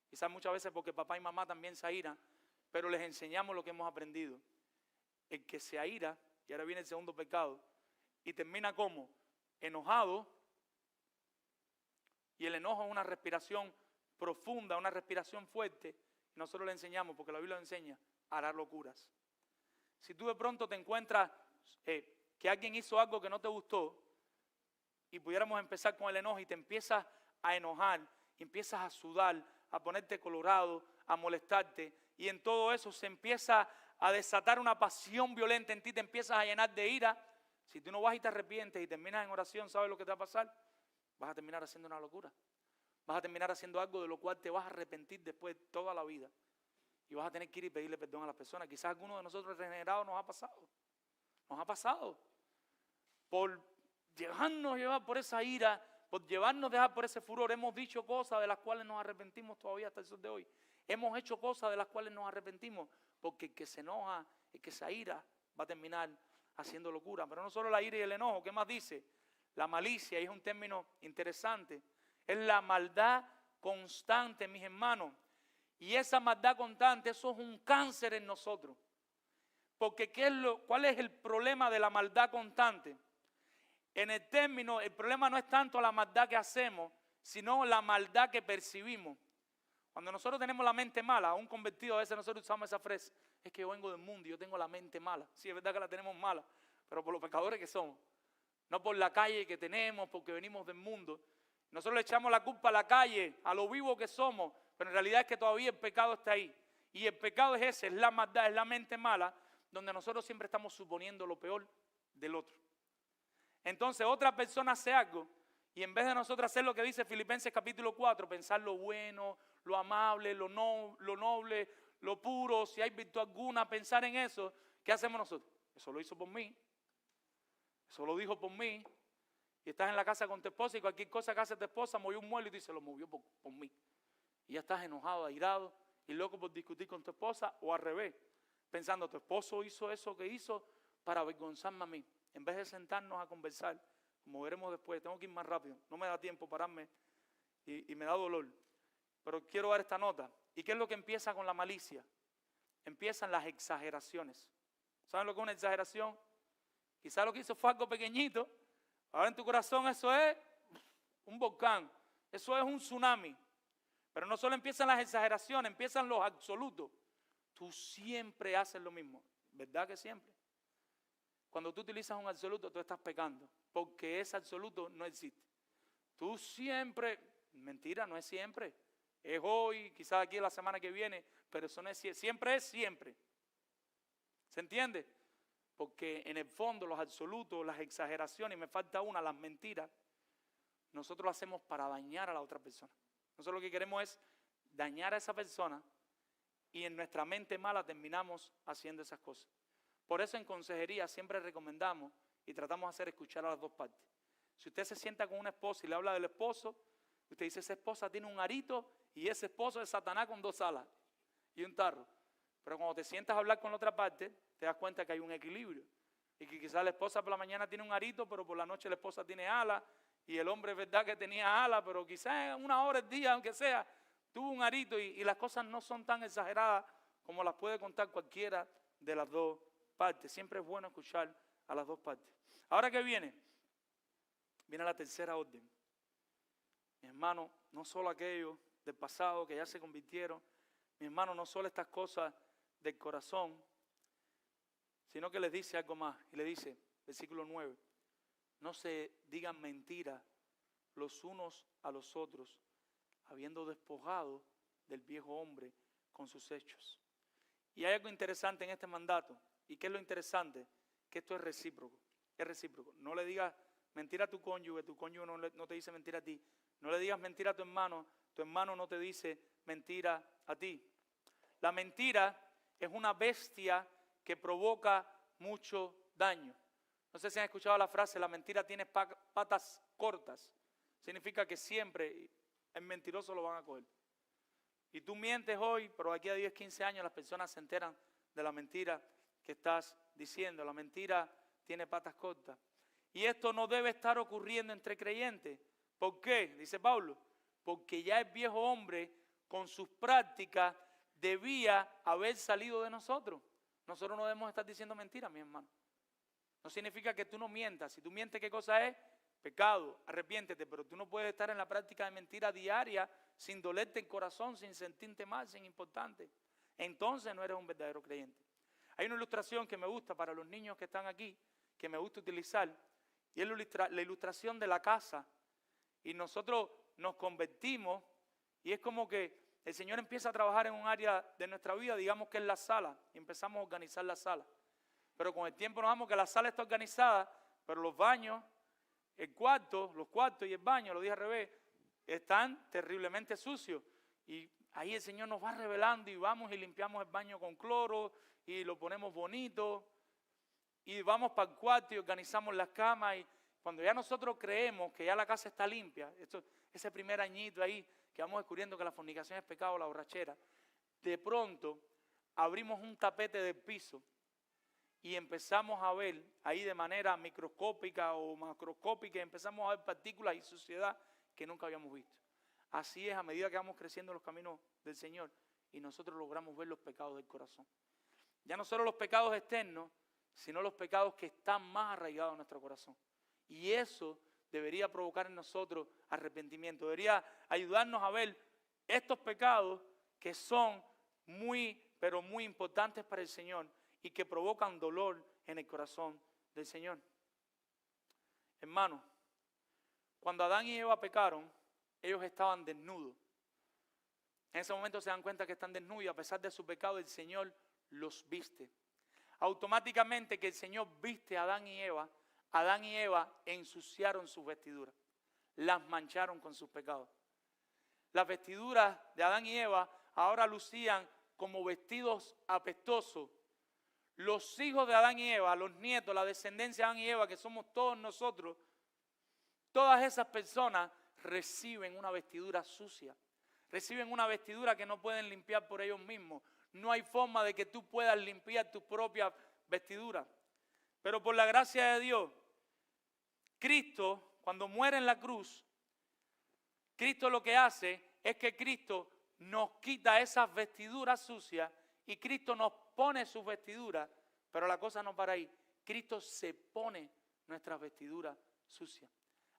quizás muchas veces porque papá y mamá también se airan, pero les enseñamos lo que hemos aprendido. El que se aira, y ahora viene el segundo pecado, y termina como enojado, y el enojo es una respiración profunda, una respiración fuerte, y nosotros le enseñamos, porque la Biblia lo enseña, a hará locuras. Si tú de pronto te encuentras que alguien hizo algo que no te gustó, y pudiéramos empezar con el enojo, y te empiezas a enojar, y empiezas a sudar, a ponerte colorado, a molestarte, y en todo eso se empieza a desatar una pasión violenta en ti, te empiezas a llenar de ira. Si tú no vas y te arrepientes y terminas en oración, ¿sabes lo que te va a pasar? Vas a terminar haciendo una locura. Vas a terminar haciendo algo de lo cual te vas a arrepentir después de toda la vida. Y vas a tener que ir y pedirle perdón a las personas. Quizás a alguno de nosotros regenerados nos ha pasado. Nos ha pasado. Por llevar por esa ira, por llevarnos dejar por ese furor, hemos dicho cosas de las cuales nos arrepentimos todavía hasta el sol de hoy. Hemos hecho cosas de las cuales nos arrepentimos, porque el que se enoja, el que se aira, va a terminar haciendo locura. Pero no solo la ira y el enojo, ¿qué más dice? La malicia, y es un término interesante, es la maldad constante, mis hermanos. Y esa maldad constante, eso es un cáncer en nosotros. Porque ¿cuál es el problema de la maldad constante? En el término, el problema no es tanto la maldad que hacemos, sino la maldad que percibimos. Cuando nosotros tenemos la mente mala, aún convertido, a veces nosotros usamos esa frase, es que yo vengo del mundo y yo tengo la mente mala. Sí, es verdad que la tenemos mala, pero por los pecadores que somos. No por la calle que tenemos, porque venimos del mundo. Nosotros le echamos la culpa a la calle, a lo vivo que somos, pero en realidad es que todavía el pecado está ahí. Y el pecado es ese, es la maldad, es la mente mala, donde nosotros siempre estamos suponiendo lo peor del otro. Entonces otra persona hace algo, y en vez de nosotros hacer lo que dice Filipenses capítulo 4, pensar lo bueno, lo amable, lo noble, lo puro, si hay virtud alguna, pensar en eso, ¿qué hacemos nosotros? Eso lo hizo por mí, eso lo dijo por mí, y estás en la casa con tu esposa y cualquier cosa que hace tu esposa, movió un mueble y tú dices, lo movió por mí. Y ya estás enojado, airado y loco por discutir con tu esposa, o al revés, pensando, tu esposo hizo eso que hizo para avergonzarme a mí. En vez de sentarnos a conversar, como veremos después, tengo que ir más rápido, no me da tiempo pararme y me da dolor. Pero quiero dar esta nota. ¿Y qué es lo que empieza con la malicia? Empiezan las exageraciones. ¿Saben lo que es una exageración? Quizás lo que hizo fue algo pequeñito, ahora en tu corazón eso es un volcán, eso es un tsunami. Pero no solo empiezan las exageraciones, empiezan los absolutos. Tú siempre haces lo mismo, ¿verdad que siempre? Cuando tú utilizas un absoluto, tú estás pecando, porque ese absoluto no existe. Tú siempre, mentira, no es siempre. Es hoy, quizás aquí la semana que viene, pero eso no es siempre. Siempre es siempre. ¿Se entiende? Porque en el fondo los absolutos, las exageraciones, y me falta una, las mentiras, nosotros lo hacemos para dañar a la otra persona. Nosotros lo que queremos es dañar a esa persona y en nuestra mente mala terminamos haciendo esas cosas. Por eso en consejería siempre recomendamos y tratamos de hacer escuchar a las dos partes. Si usted se sienta con una esposa y le habla del esposo, usted dice, esa esposa tiene un arito y ese esposo es Satanás con 2 alas y un tarro. Pero cuando te sientas a hablar con la otra parte, te das cuenta que hay un equilibrio. Y que quizás la esposa por la mañana tiene un arito, pero por la noche la esposa tiene alas. Y el hombre es verdad que tenía alas, pero quizás en 1 hora al día, aunque sea, tuvo un arito. Y las cosas no son tan exageradas como las puede contar cualquiera de las dos partes. Siempre es bueno escuchar a las dos partes. Ahora que viene la tercera orden. Mi hermano, no solo aquellos del pasado que ya se convirtieron, mi hermano, no solo estas cosas del corazón, sino que les dice algo más. Y le dice, versículo 9, no se digan mentiras los unos a los otros, habiendo despojado del viejo hombre con sus hechos, Y hay algo interesante en este mandato. ¿Y qué es lo interesante? Que esto es recíproco. Es recíproco. No le digas mentira a tu cónyuge no te dice mentira a ti. No le digas mentira a tu hermano no te dice mentira a ti. La mentira es una bestia que provoca mucho daño. No sé si han escuchado la frase, la mentira tiene patas cortas. Significa que siempre el mentiroso lo van a coger. Y tú mientes hoy, pero aquí a 10, 15 años las personas se enteran de la mentira que estás diciendo. La mentira tiene patas cortas. Y esto no debe estar ocurriendo entre creyentes. ¿Por qué? Dice Pablo. Porque ya el viejo hombre con sus prácticas debía haber salido de nosotros. Nosotros no debemos estar diciendo mentiras, mi hermano. No significa que tú no mientas. Si tú mientes, ¿qué cosa es? Pecado, arrepiéntete, pero tú no puedes estar en la práctica de mentira diaria sin dolerte el corazón, sin sentirte mal, sin importante. Entonces no eres un verdadero creyente. Hay una ilustración que me gusta para los niños que están aquí, que me gusta utilizar, y es la ilustración de la casa. Y nosotros nos convertimos, y es como que el Señor empieza a trabajar en un área de nuestra vida, digamos que es la sala, y empezamos a organizar la sala. Pero con el tiempo nos damos que la sala está organizada, pero los baños, los cuartos y el baño, lo dije al revés, están terriblemente sucios. Y ahí el Señor nos va revelando y vamos y limpiamos el baño con cloro y lo ponemos bonito. Y vamos para el cuarto y organizamos las camas. Y cuando ya nosotros creemos que ya la casa está limpia, ese primer añito ahí que vamos descubriendo que la fornicación es pecado, la borrachera, de pronto abrimos un tapete del piso y empezamos a ver ahí de manera microscópica o macroscópica, empezamos a ver partículas y suciedad que nunca habíamos visto. Así es a medida que vamos creciendo en los caminos del Señor y nosotros logramos ver los pecados del corazón. Ya no solo los pecados externos, sino los pecados que están más arraigados en nuestro corazón. Y eso debería provocar en nosotros arrepentimiento, debería ayudarnos a ver estos pecados que son muy, pero muy importantes para el Señor y que provocan dolor en el corazón del Señor. Hermanos, cuando Adán y Eva pecaron, ellos estaban desnudos. En ese momento se dan cuenta que están desnudos y a pesar de su pecado el Señor los viste. Automáticamente que el Señor viste a Adán y Eva ensuciaron sus vestiduras, las mancharon con sus pecados. Las vestiduras de Adán y Eva ahora lucían como vestidos apestosos. Los hijos de Adán y Eva, los nietos, la descendencia de Adán y Eva, que somos todos nosotros, todas esas personas reciben una vestidura sucia. Reciben una vestidura que no pueden limpiar por ellos mismos. No hay forma de que tú puedas limpiar tu propia vestidura. Pero por la gracia de Dios, Cristo, cuando muere en la cruz, Cristo lo que hace es que Cristo nos quita esas vestiduras sucias y Cristo nos pone sus vestiduras, pero la cosa no para ahí. Cristo se pone nuestras vestiduras sucias.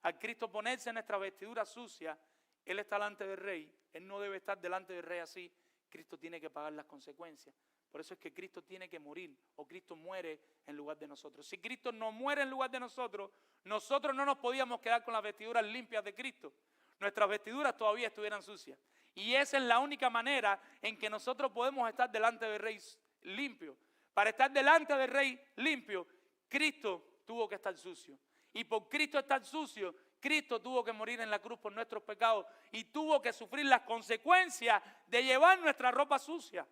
Al Cristo ponerse nuestras vestiduras sucias, Él está delante del Rey. Él no debe estar delante del Rey así. Cristo tiene que pagar las consecuencias. Por eso es que Cristo tiene que morir, o Cristo muere en lugar de nosotros. Si Cristo no muere en lugar de nosotros, nosotros no nos podíamos quedar con las vestiduras limpias de Cristo. Nuestras vestiduras todavía estuvieran sucias. Y esa es la única manera en que nosotros podemos estar delante del Rey limpio. Para estar delante del Rey limpio, Cristo tuvo que estar sucio. Y por Cristo estar sucio, Cristo tuvo que morir en la cruz por nuestros pecados y tuvo que sufrir las consecuencias de llevar nuestra ropa sucia.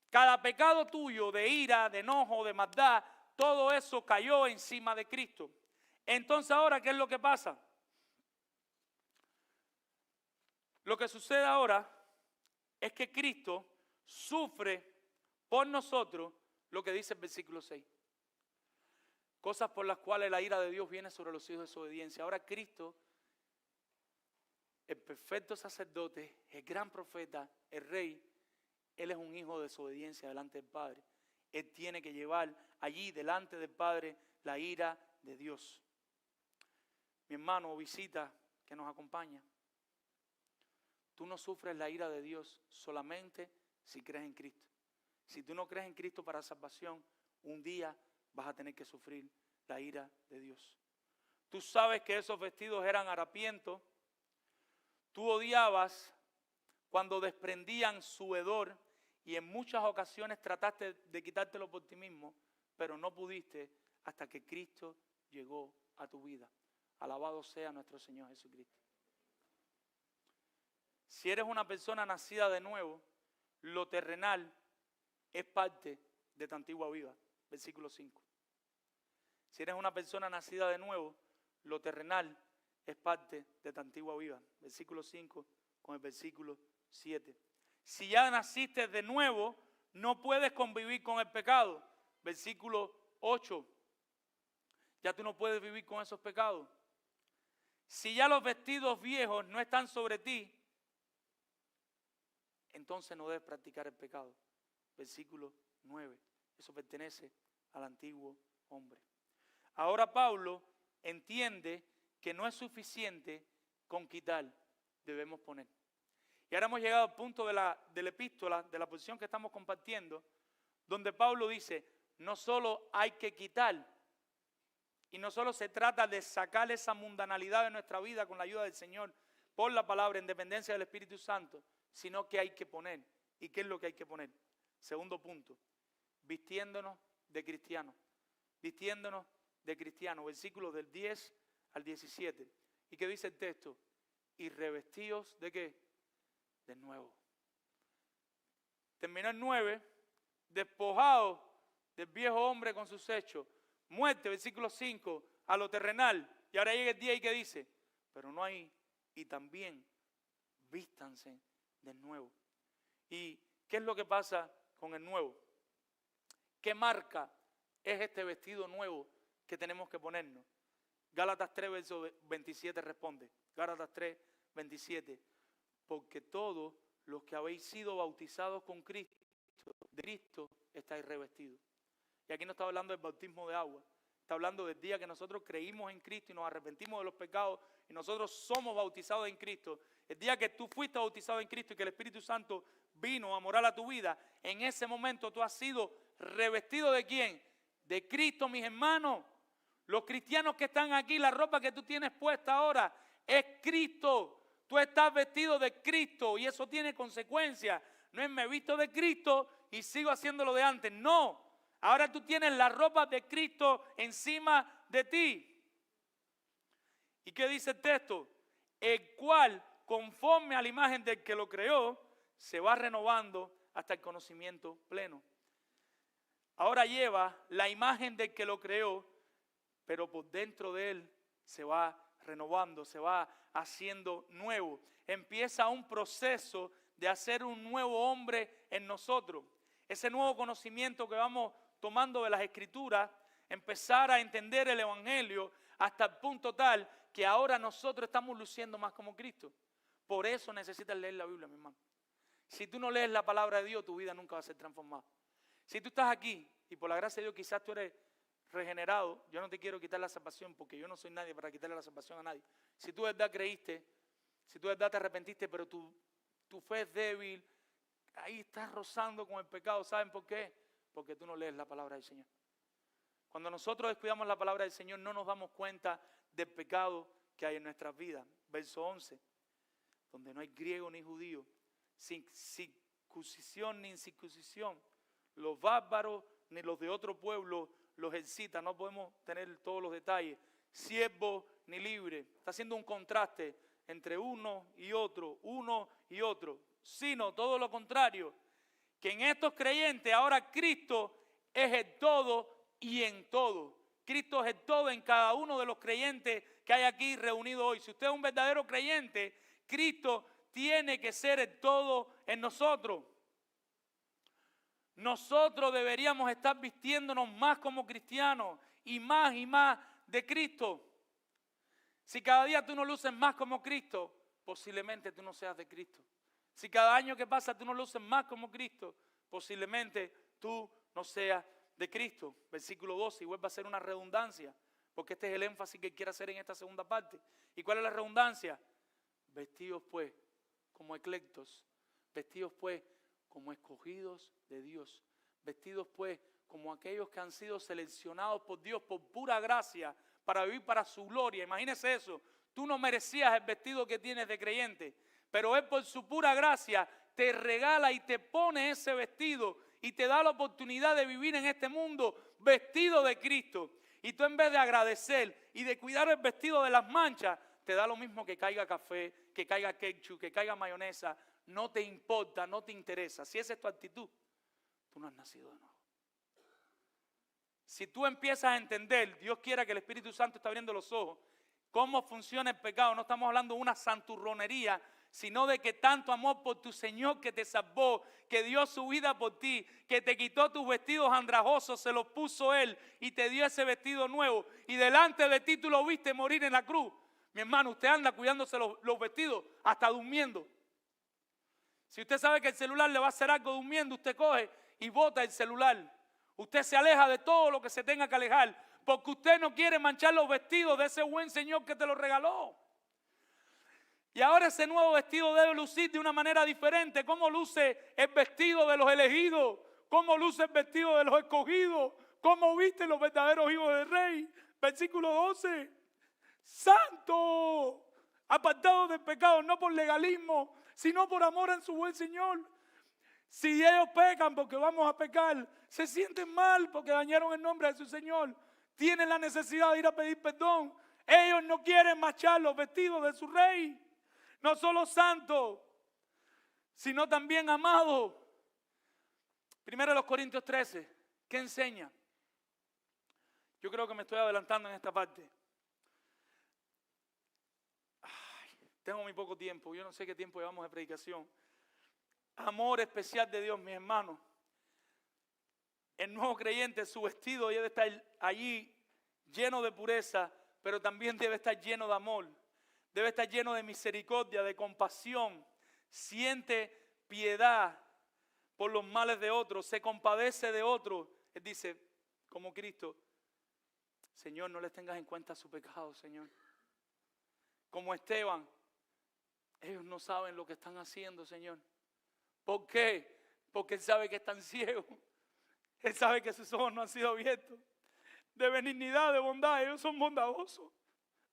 Cada pecado tuyo de ira, de enojo, de maldad, todo eso cayó encima de Cristo. Entonces ahora, ¿qué es lo que pasa? Lo que sucede ahora es que Cristo sufre por nosotros lo que dice el versículo 6. Cosas por las cuales la ira de Dios viene sobre los hijos de desobediencia. Ahora Cristo, el perfecto sacerdote, el gran profeta, el Rey, Él es un hijo de desobediencia delante del Padre. Él tiene que llevar allí delante del Padre la ira de Dios. Mi hermano o visita que nos acompaña, tú no sufres la ira de Dios solamente si crees en Cristo. Si tú no crees en Cristo para salvación, un día vas a tener que sufrir la ira de Dios. Tú sabes que esos vestidos eran harapientos. Tú odiabas cuando desprendían su hedor y en muchas ocasiones trataste de quitártelo por ti mismo, pero no pudiste hasta que Cristo llegó a tu vida. Alabado sea nuestro Señor Jesucristo. Si eres una persona nacida de nuevo, lo terrenal es parte de tu antigua vida. Versículo 5. Si eres una persona nacida de nuevo, lo terrenal es parte de tu antigua vida. Versículo 5 con el versículo 7. Si ya naciste de nuevo, no puedes convivir con el pecado. Versículo 8. Ya tú no puedes vivir con esos pecados. Si ya los vestidos viejos no están sobre ti, entonces no debes practicar el pecado. Versículo 9. Eso pertenece al antiguo hombre. Ahora Pablo entiende que no es suficiente con quitar, debemos poner. Y ahora hemos llegado al punto de la epístola, de la posición que estamos compartiendo, donde Pablo dice, no solo hay que quitar, y no solo se trata de sacar esa mundanalidad de nuestra vida con la ayuda del Señor, por la palabra, en dependencia del Espíritu Santo, sino que hay que poner. ¿Y qué es lo que hay que poner? Segundo punto, vistiéndonos de cristianos. Vistiéndonos de cristianos. Versículos del 10 al 17. ¿Y qué dice el texto? Y revestidos ¿de qué? De nuevo. Terminó el 9, despojados del viejo hombre con sus hechos. Muerte, versículo 5, a lo terrenal. Y ahora llega el 10 y ¿qué dice? Pero no hay, y también vístanse de nuevo. ¿Y qué es lo que pasa con el nuevo? ¿Qué marca es este vestido nuevo que tenemos que ponernos? Gálatas 3, verso 27 responde. Gálatas 3, 27. Porque todos los que habéis sido bautizados con Cristo, de Cristo estáis revestidos. Y aquí no está hablando del bautismo de agua. Está hablando del día que nosotros creímos en Cristo y nos arrepentimos de los pecados y nosotros somos bautizados en Cristo. El día que tú fuiste bautizado en Cristo y que el Espíritu Santo vino a morar a tu vida, en ese momento tú has sido revestido ¿de quién? De Cristo, mis hermanos. Los cristianos que están aquí, la ropa que tú tienes puesta ahora es Cristo. Tú estás vestido de Cristo y eso tiene consecuencias. No es me he visto de Cristo y sigo haciendo lo de antes. No. Ahora tú tienes la ropa de Cristo encima de ti. ¿Y qué dice el texto? El cual, conforme a la imagen del que lo creó, se va renovando hasta el conocimiento pleno. Ahora lleva la imagen del que lo creó, pero por dentro de él se va renovando, se va haciendo nuevo. Empieza un proceso de hacer un nuevo hombre en nosotros. Ese nuevo conocimiento que vamos tomando de las Escrituras, empezar a entender el Evangelio hasta el punto tal que ahora nosotros estamos luciendo más como Cristo. Por eso necesitas leer la Biblia, mi hermano. Si tú no lees la palabra de Dios, tu vida nunca va a ser transformada. Si tú estás aquí y por la gracia de Dios quizás tú eres regenerado, yo no te quiero quitar la salvación porque yo no soy nadie para quitarle la salvación a nadie. Si tú de verdad creíste, si tú de verdad te arrepentiste, pero tu fe es débil, ahí estás rozando con el pecado. ¿Saben por qué? Porque tú no lees la palabra del Señor. Cuando nosotros descuidamos la palabra del Señor, no nos damos cuenta del pecado que hay en nuestras vidas. Verso 11, donde no hay griego ni judío, sin circuncisión ni incircuncisión, los bárbaros ni los de otro pueblo los excitan. No podemos tener todos los detalles. Siervo ni libre. Está haciendo un contraste entre uno y otro, sino todo lo contrario, que en estos creyentes ahora Cristo es el todo y en todo. Cristo es el todo en cada uno de los creyentes que hay aquí reunidos hoy. Si usted es un verdadero creyente, Cristo tiene que ser el todo en nosotros. Nosotros deberíamos estar vistiéndonos más como cristianos y más de Cristo. Si cada día tú no luces más como Cristo, posiblemente tú no seas de Cristo. Si cada año que pasa tú no luces más como Cristo, posiblemente tú no seas de Cristo. Versículo 12, y vuelve a ser una redundancia, porque este es el énfasis que quiere hacer en esta segunda parte. ¿Y cuál es la redundancia? Vestidos pues como eclectos, vestidos pues como escogidos de Dios, vestidos pues como aquellos que han sido seleccionados por Dios por pura gracia para vivir para su gloria. Imagínese eso, tú no merecías el vestido que tienes de creyente, pero es por su pura gracia te regala y te pone ese vestido y te da la oportunidad de vivir en este mundo vestido de Cristo. Y tú, en vez de agradecer y de cuidar el vestido de las manchas, te da lo mismo que caiga café, que caiga ketchup, que caiga mayonesa. No te importa, no te interesa. Si esa es tu actitud, tú no has nacido de nuevo. Si tú empiezas a entender, Dios quiera que el Espíritu Santo está abriendo los ojos, cómo funciona el pecado. No estamos hablando de una santurronería, sino de que tanto amor por tu Señor que te salvó, que dio su vida por ti, que te quitó tus vestidos andrajosos, se los puso Él y te dio ese vestido nuevo. Y delante de ti tú lo viste morir en la cruz. Mi hermano, usted anda cuidándose los vestidos hasta durmiendo. Si usted sabe que el celular le va a hacer algo durmiendo, usted coge y bota el celular. Usted se aleja de todo lo que se tenga que alejar, porque usted no quiere manchar los vestidos de ese buen Señor que te lo regaló. Y ahora ese nuevo vestido debe lucir de una manera diferente. ¿Cómo luce el vestido de los elegidos? ¿Cómo luce el vestido de los escogidos? ¿Cómo visten los verdaderos hijos del Rey? Versículo 12. Santo, apartados del pecado, no por legalismo, sino por amor en su buen Señor. Si ellos pecan porque vamos a pecar, se sienten mal porque dañaron el nombre de su Señor, tienen la necesidad de ir a pedir perdón. Ellos no quieren manchar los vestidos de su Rey. No solo santo, sino también amado. 1 Corintios 13, ¿qué enseña? Yo creo que me estoy adelantando en esta parte. Tengo muy poco tiempo, yo no sé qué tiempo llevamos de predicación. Amor especial de Dios, mis hermanos. El nuevo creyente, su vestido debe estar allí lleno de pureza, pero también debe estar lleno de amor. Debe estar lleno de misericordia, de compasión. Siente piedad por los males de otros, se compadece de otros. Él dice, como Cristo, Señor, no les tengas en cuenta su pecado, Señor. Como Esteban, ellos no saben lo que están haciendo, Señor. ¿Por qué? Porque Él sabe que están ciegos. Él sabe que sus ojos no han sido abiertos. De benignidad, de bondad, ellos son bondadosos.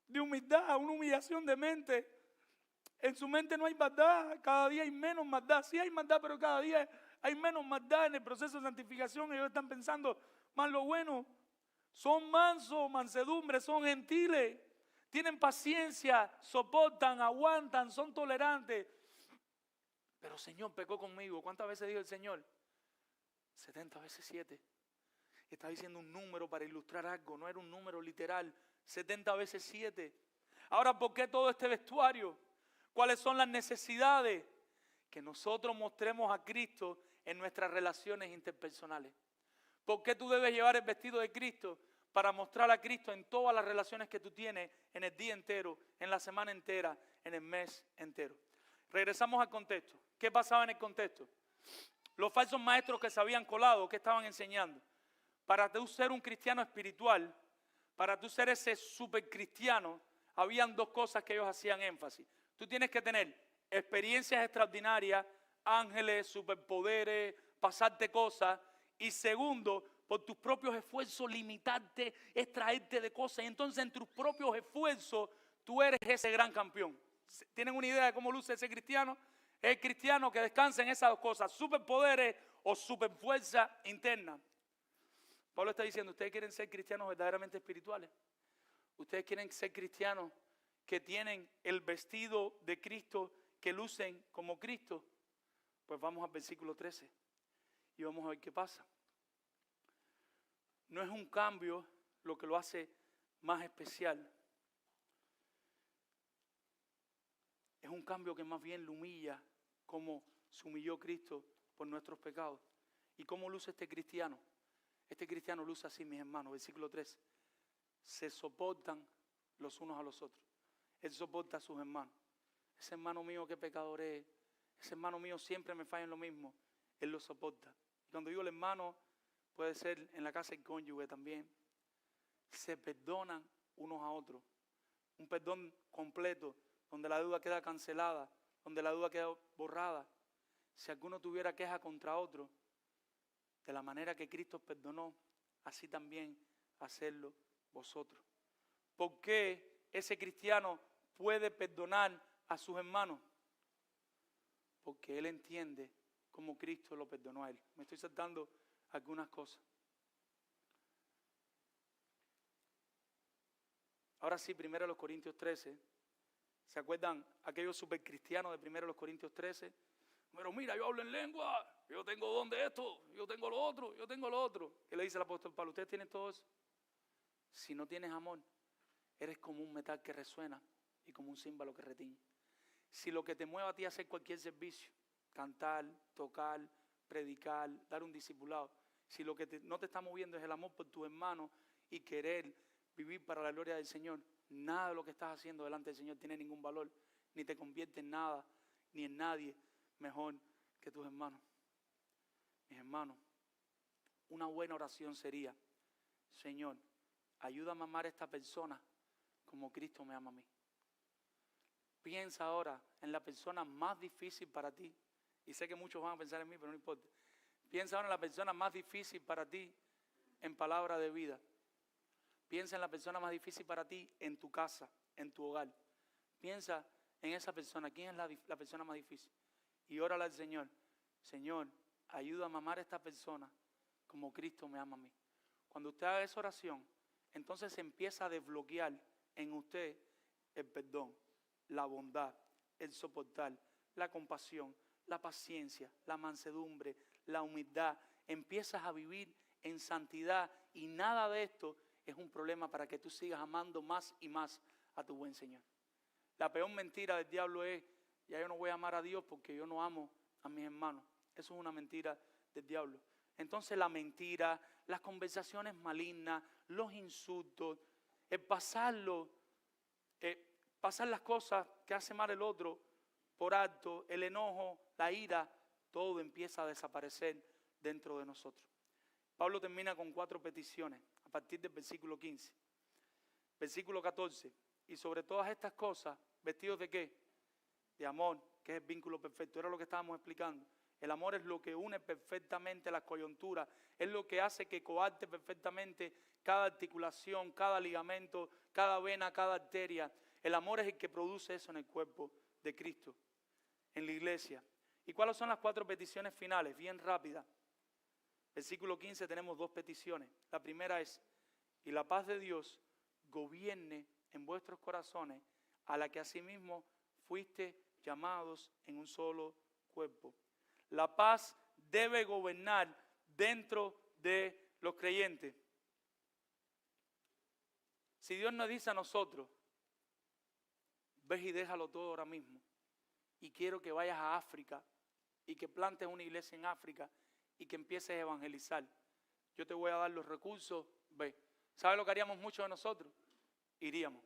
De humildad, una humillación de mente. En su mente no hay maldad, cada día hay menos maldad. Sí hay maldad, pero cada día hay menos maldad. En el proceso de santificación ellos están pensando más lo bueno. Son mansos, mansedumbre, son gentiles. Tienen paciencia, soportan, aguantan, son tolerantes. Pero Señor, pecó conmigo. ¿Cuántas veces dijo el Señor? 70 veces 7. Está diciendo un número para ilustrar algo, no era un número literal. 70 veces 7. Ahora, ¿por qué todo este vestuario? ¿Cuáles son las necesidades? Que nosotros mostremos a Cristo en nuestras relaciones interpersonales. ¿Por qué tú debes llevar el vestido de Cristo? Para mostrar a Cristo en todas las relaciones que tú tienes, en el día entero, en la semana entera, en el mes entero. Regresamos al contexto. ¿Qué pasaba en el contexto? Los falsos maestros que se habían colado, ¿qué estaban enseñando? Para tú ser un cristiano espiritual, para tú ser ese supercristiano, habían dos cosas que ellos hacían énfasis. Tú tienes que tener experiencias extraordinarias, ángeles, superpoderes, pasarte cosas. Y segundo, por tus propios esfuerzos, limitarte, extraerte de cosas. Y entonces en tus propios esfuerzos, tú eres ese gran campeón. ¿Tienen una idea de cómo luce ese cristiano? Es el cristiano que descansa en esas dos cosas, superpoderes o superfuerza interna. Pablo está diciendo, ustedes quieren ser cristianos verdaderamente espirituales. Ustedes quieren ser cristianos que tienen el vestido de Cristo, que lucen como Cristo. Pues vamos al versículo 13 y vamos a ver qué pasa. No es un cambio lo que lo hace más especial. Es un cambio que más bien lo humilla, como se humilló Cristo por nuestros pecados. ¿Y cómo luce este cristiano? Este cristiano luce así, mis hermanos. Versículo 3. Se soportan los unos a los otros. Él soporta a sus hermanos. Ese hermano mío, qué pecador es. Ese hermano mío siempre me falla en lo mismo. Él lo soporta. Y cuando digo el hermano, puede ser en la casa del cónyuge también. Se perdonan unos a otros. Un perdón completo, donde la deuda queda cancelada, donde la deuda queda borrada. Si alguno tuviera queja contra otro, de la manera que Cristo perdonó, así también hacerlo vosotros. ¿Por qué ese cristiano puede perdonar a sus hermanos? porque él entiende cómo Cristo lo perdonó a él. Me estoy saltando algunas cosas. Ahora sí, 1 Corintios 13. ¿Se acuerdan aquellos supercristianos de 1 Corintios 13? Pero mira, yo hablo en lengua, yo tengo don de esto, yo tengo lo otro, yo tengo lo otro. ¿Qué le dice el apóstol Pablo? ¿Ustedes tienen todo eso? Si no tienes amor, eres como un metal que resuena y como un címbalo que retiñe. Si lo que te mueve a ti a hacer cualquier servicio, cantar, tocar, predicar, dar un discipulado, si lo que no te está moviendo es el amor por tus hermanos y querer vivir para la gloria del Señor, nada de lo que estás haciendo delante del Señor tiene ningún valor, ni te convierte en nada, ni en nadie mejor que tus hermanos. Mis hermanos, una buena oración sería: Señor, ayúdame a amar a esta persona como Cristo me ama a mí. Piensa ahora en la persona más difícil para ti. Y sé que muchos van a pensar en mí, pero no importa. Piensa ahora en la persona más difícil para ti en palabra de vida. Piensa en la persona más difícil para ti en tu casa, en tu hogar. Piensa en esa persona. ¿Quién es la persona más difícil? Y órale al Señor. Señor, ayúdame a amar a esta persona como Cristo me ama a mí. Cuando usted haga esa oración, entonces se empieza a desbloquear en usted el perdón, la bondad, el soportar, la compasión, la paciencia, la mansedumbre, la humildad. Empiezas a vivir en santidad y nada de esto es un problema para que tú sigas amando más y más a tu buen Señor. La peor mentira del diablo es: ya yo no voy a amar a Dios porque yo no amo a mis hermanos. Eso es una mentira del diablo. Entonces la mentira, las conversaciones malignas, los insultos, el pasar las cosas que hace mal el otro por alto, el enojo, la ira, todo empieza a desaparecer dentro de nosotros. Pablo termina con 4 peticiones a partir del versículo 15. Versículo 14. Y sobre todas estas cosas, ¿vestidos de qué? De amor, que es el vínculo perfecto. Era lo que estábamos explicando. El amor es lo que une perfectamente las coyunturas, es lo que hace que coarte perfectamente cada articulación, cada ligamento, cada vena, cada arteria. El amor es el que produce eso en el cuerpo de Cristo, en la iglesia. ¿Y cuáles son las 4 peticiones finales? Bien rápidas. Versículo 15 tenemos 2 peticiones. La primera es: y la paz de Dios gobierne en vuestros corazones, a la que asimismo fuiste llamados en un solo cuerpo. La paz debe gobernar dentro de los creyentes. Si Dios nos dice a nosotros: ves y déjalo todo ahora mismo, y quiero que vayas a África y que plantes una iglesia en África y que empieces a evangelizar, yo te voy a dar los recursos, ve. ¿Sabes lo que haríamos muchos de nosotros? Iríamos.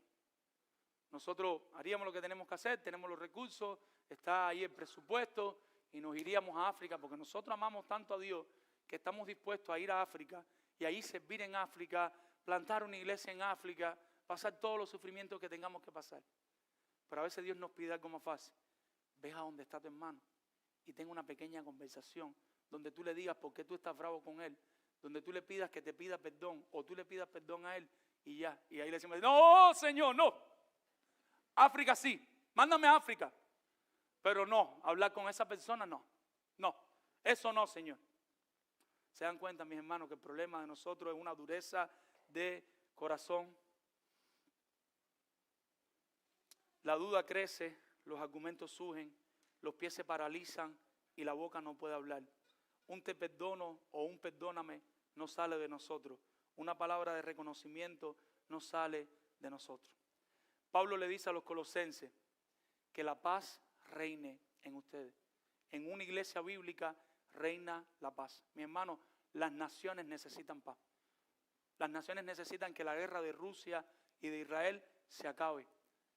Nosotros haríamos lo que tenemos que hacer, tenemos los recursos, está ahí el presupuesto y nos iríamos a África porque nosotros amamos tanto a Dios que estamos dispuestos a ir a África y ahí servir en África, plantar una iglesia en África, pasar todos los sufrimientos que tengamos que pasar. Pero a veces Dios nos pide algo más fácil. Ve a donde está tu hermano y ten una pequeña conversación donde tú le digas por qué tú estás bravo con él, donde tú le pidas que te pida perdón o tú le pidas perdón a él y ya. Y ahí le decimos: no, Señor, no. África sí, mándame a África. Pero no, hablar con esa persona no. No, eso no, Señor. ¿Se dan cuenta, mis hermanos, que el problema de nosotros es una dureza de corazón? La duda crece, los argumentos surgen, los pies se paralizan y la boca no puede hablar. Un te perdono o un perdóname no sale de nosotros. Una palabra de reconocimiento no sale de nosotros. Pablo le dice a los colosenses que la paz reine en ustedes. En una iglesia bíblica reina la paz. Mi hermano, las naciones necesitan paz. Las naciones necesitan que la guerra de Rusia y de Israel se acabe.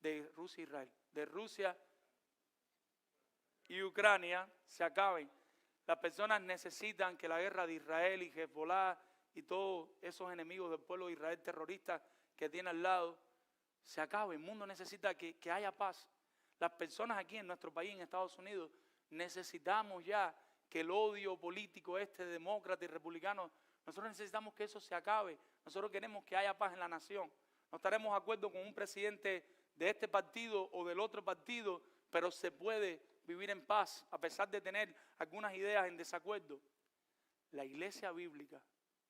De Rusia e Israel. De Rusia y Ucrania se acaben. Las personas necesitan que la guerra de Israel y Hezbollah y todos esos enemigos del pueblo de Israel terroristas que tiene al lado se acabe. El mundo necesita que haya paz. Las personas aquí en nuestro país, en Estados Unidos, necesitamos ya que el odio político de demócrata y republicano, nosotros necesitamos que eso se acabe. Nosotros queremos que haya paz en la nación. No estaremos de acuerdo con un presidente de este partido o del otro partido, pero se puede vivir en paz, a pesar de tener algunas ideas en desacuerdo. La iglesia bíblica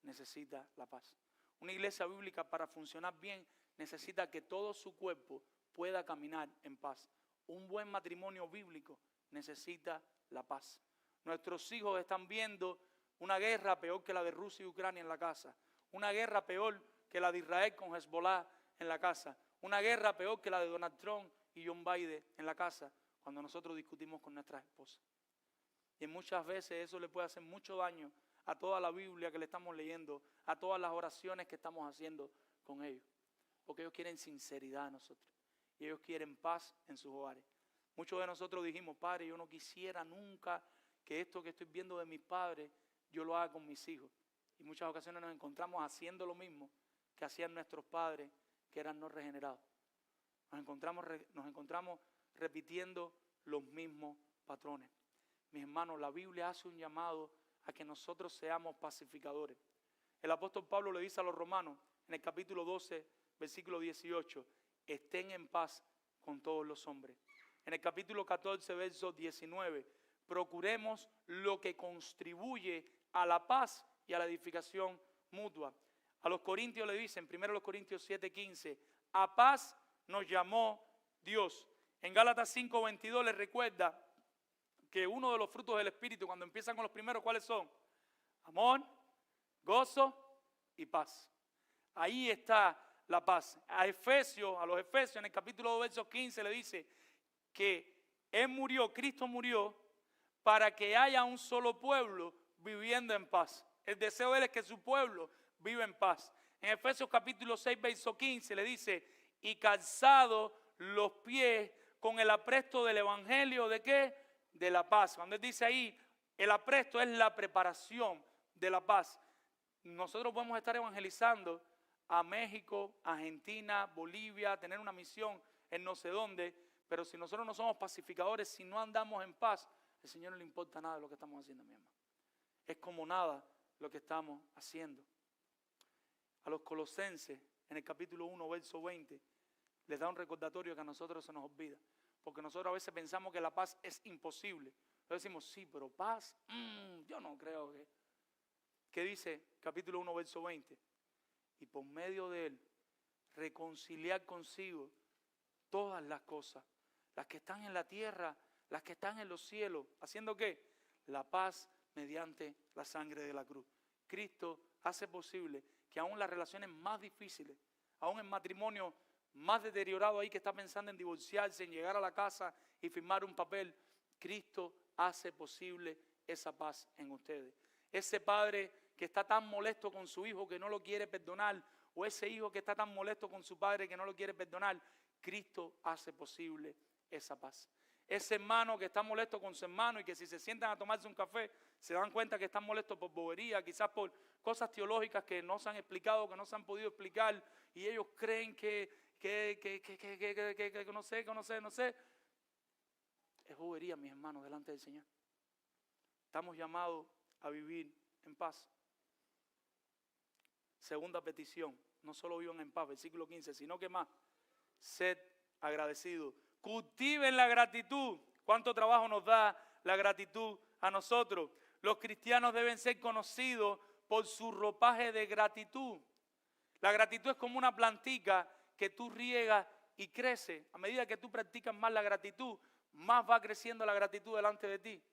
necesita la paz. Una iglesia bíblica, para funcionar bien, necesita que todo su cuerpo pueda caminar en paz. Un buen matrimonio bíblico necesita la paz. Nuestros hijos están viendo una guerra peor que la de Rusia y Ucrania en la casa. Una guerra peor que la de Israel con Hezbollah en la casa. Una guerra peor que la de Donald Trump y John Biden en la casa, cuando nosotros discutimos con nuestras esposas. Y muchas veces eso le puede hacer mucho daño a toda la Biblia que le estamos leyendo, a todas las oraciones que estamos haciendo con ellos. Porque ellos quieren sinceridad de nosotros. Y ellos quieren paz en sus hogares. Muchos de nosotros dijimos, Padre, yo no quisiera nunca que esto que estoy viendo de mis padres, yo lo haga con mis hijos. Y muchas ocasiones nos encontramos haciendo lo mismo que hacían nuestros padres, que eran no regenerados. Nos encontramos repitiendo los mismos patrones. Mis hermanos, la Biblia hace un llamado a que nosotros seamos pacificadores. El apóstol Pablo le dice a los romanos, en el capítulo 12, versículo 18, estén en paz con todos los hombres. En el capítulo 14, verso 19, procuremos lo que contribuye a la paz y a la edificación mutua. A los corintios le dicen, primero los Corintios 7:15, a paz nos llamó Dios. En Gálatas 5:22 les recuerda que uno de los frutos del Espíritu, cuando empiezan con los primeros, ¿cuáles son? Amor, gozo y paz. Ahí está la paz. A los Efesios, en el capítulo 2, verso 15, le dice que Él murió, Cristo murió, para que haya un solo pueblo viviendo en paz. El deseo de Él es que su pueblo viva en paz. En Efesios capítulo 6, verso 15, le dice, y calzado los pies con el apresto del evangelio, ¿de qué? De la paz. Cuando Él dice ahí, el apresto es la preparación de la paz. Nosotros podemos estar evangelizando a México, Argentina, Bolivia, tener una misión en no sé dónde, pero si nosotros no somos pacificadores, si no andamos en paz, al Señor no le importa nada de lo que estamos haciendo, mi hermano. Es como nada lo que estamos haciendo. A los Colosenses, en el capítulo 1, verso 20, les da un recordatorio que a nosotros se nos olvida. Porque nosotros a veces pensamos que la paz es imposible. Entonces decimos, sí, pero paz, yo no creo que... ¿Qué dice capítulo 1, verso 20? Y por medio de Él, reconciliar consigo todas las cosas, las que están en la tierra, las que están en los cielos. ¿Haciendo qué? La paz mediante la sangre de la cruz. Cristo hace posible que aún las relaciones más difíciles, aún el matrimonio más deteriorado ahí que está pensando en divorciarse, en llegar a la casa y firmar un papel, Cristo hace posible esa paz en ustedes. Ese padre que está tan molesto con su hijo que no lo quiere perdonar, o ese hijo que está tan molesto con su padre que no lo quiere perdonar, Cristo hace posible esa paz. Ese hermano que está molesto con su hermano y que si se sientan a tomarse un café se dan cuenta que están molestos por bobería, quizás por cosas teológicas que no se han explicado, que no se han podido explicar, y ellos creen que no sé. Es bobería, mis hermanos, delante del Señor. Estamos llamados a vivir en paz. Segunda petición, no solo vivan en paz, versículo 15, sino que más, sed agradecidos. Cultiven la gratitud. ¿Cuánto trabajo nos da la gratitud a nosotros? Los cristianos deben ser conocidos por su ropaje de gratitud. La gratitud es como una plantica que tú riegas y crece. A medida que tú practicas más la gratitud, más va creciendo la gratitud delante de ti.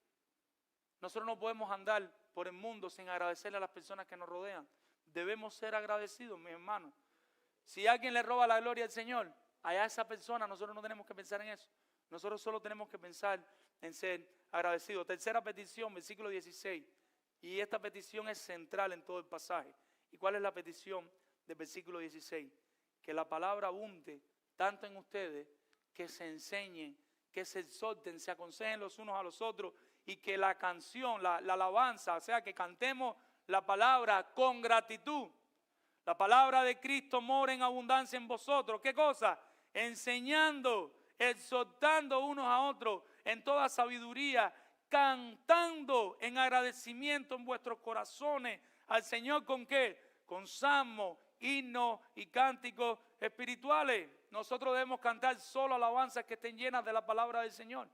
Nosotros no podemos andar por el mundo sin agradecerle a las personas que nos rodean. Debemos ser agradecidos, mis hermanos. Si alguien le roba la gloria al Señor, allá esa persona, nosotros no tenemos que pensar en eso. Nosotros solo tenemos que pensar en ser agradecidos. Tercera petición, versículo 16. Y esta petición es central en todo el pasaje. ¿Y cuál es la petición del versículo 16? Que la palabra abunde tanto en ustedes, que se enseñen, que se exhorten, se aconsejen los unos a los otros, y que la canción, la alabanza, o sea, que cantemos la palabra con gratitud. La palabra de Cristo mora en abundancia en vosotros. ¿Qué cosa? Enseñando, exhortando unos a otros en toda sabiduría, cantando en agradecimiento en vuestros corazones al Señor. ¿Con qué? Con salmos, himnos y cánticos espirituales. Nosotros debemos cantar solo alabanzas que estén llenas de la palabra del Señor.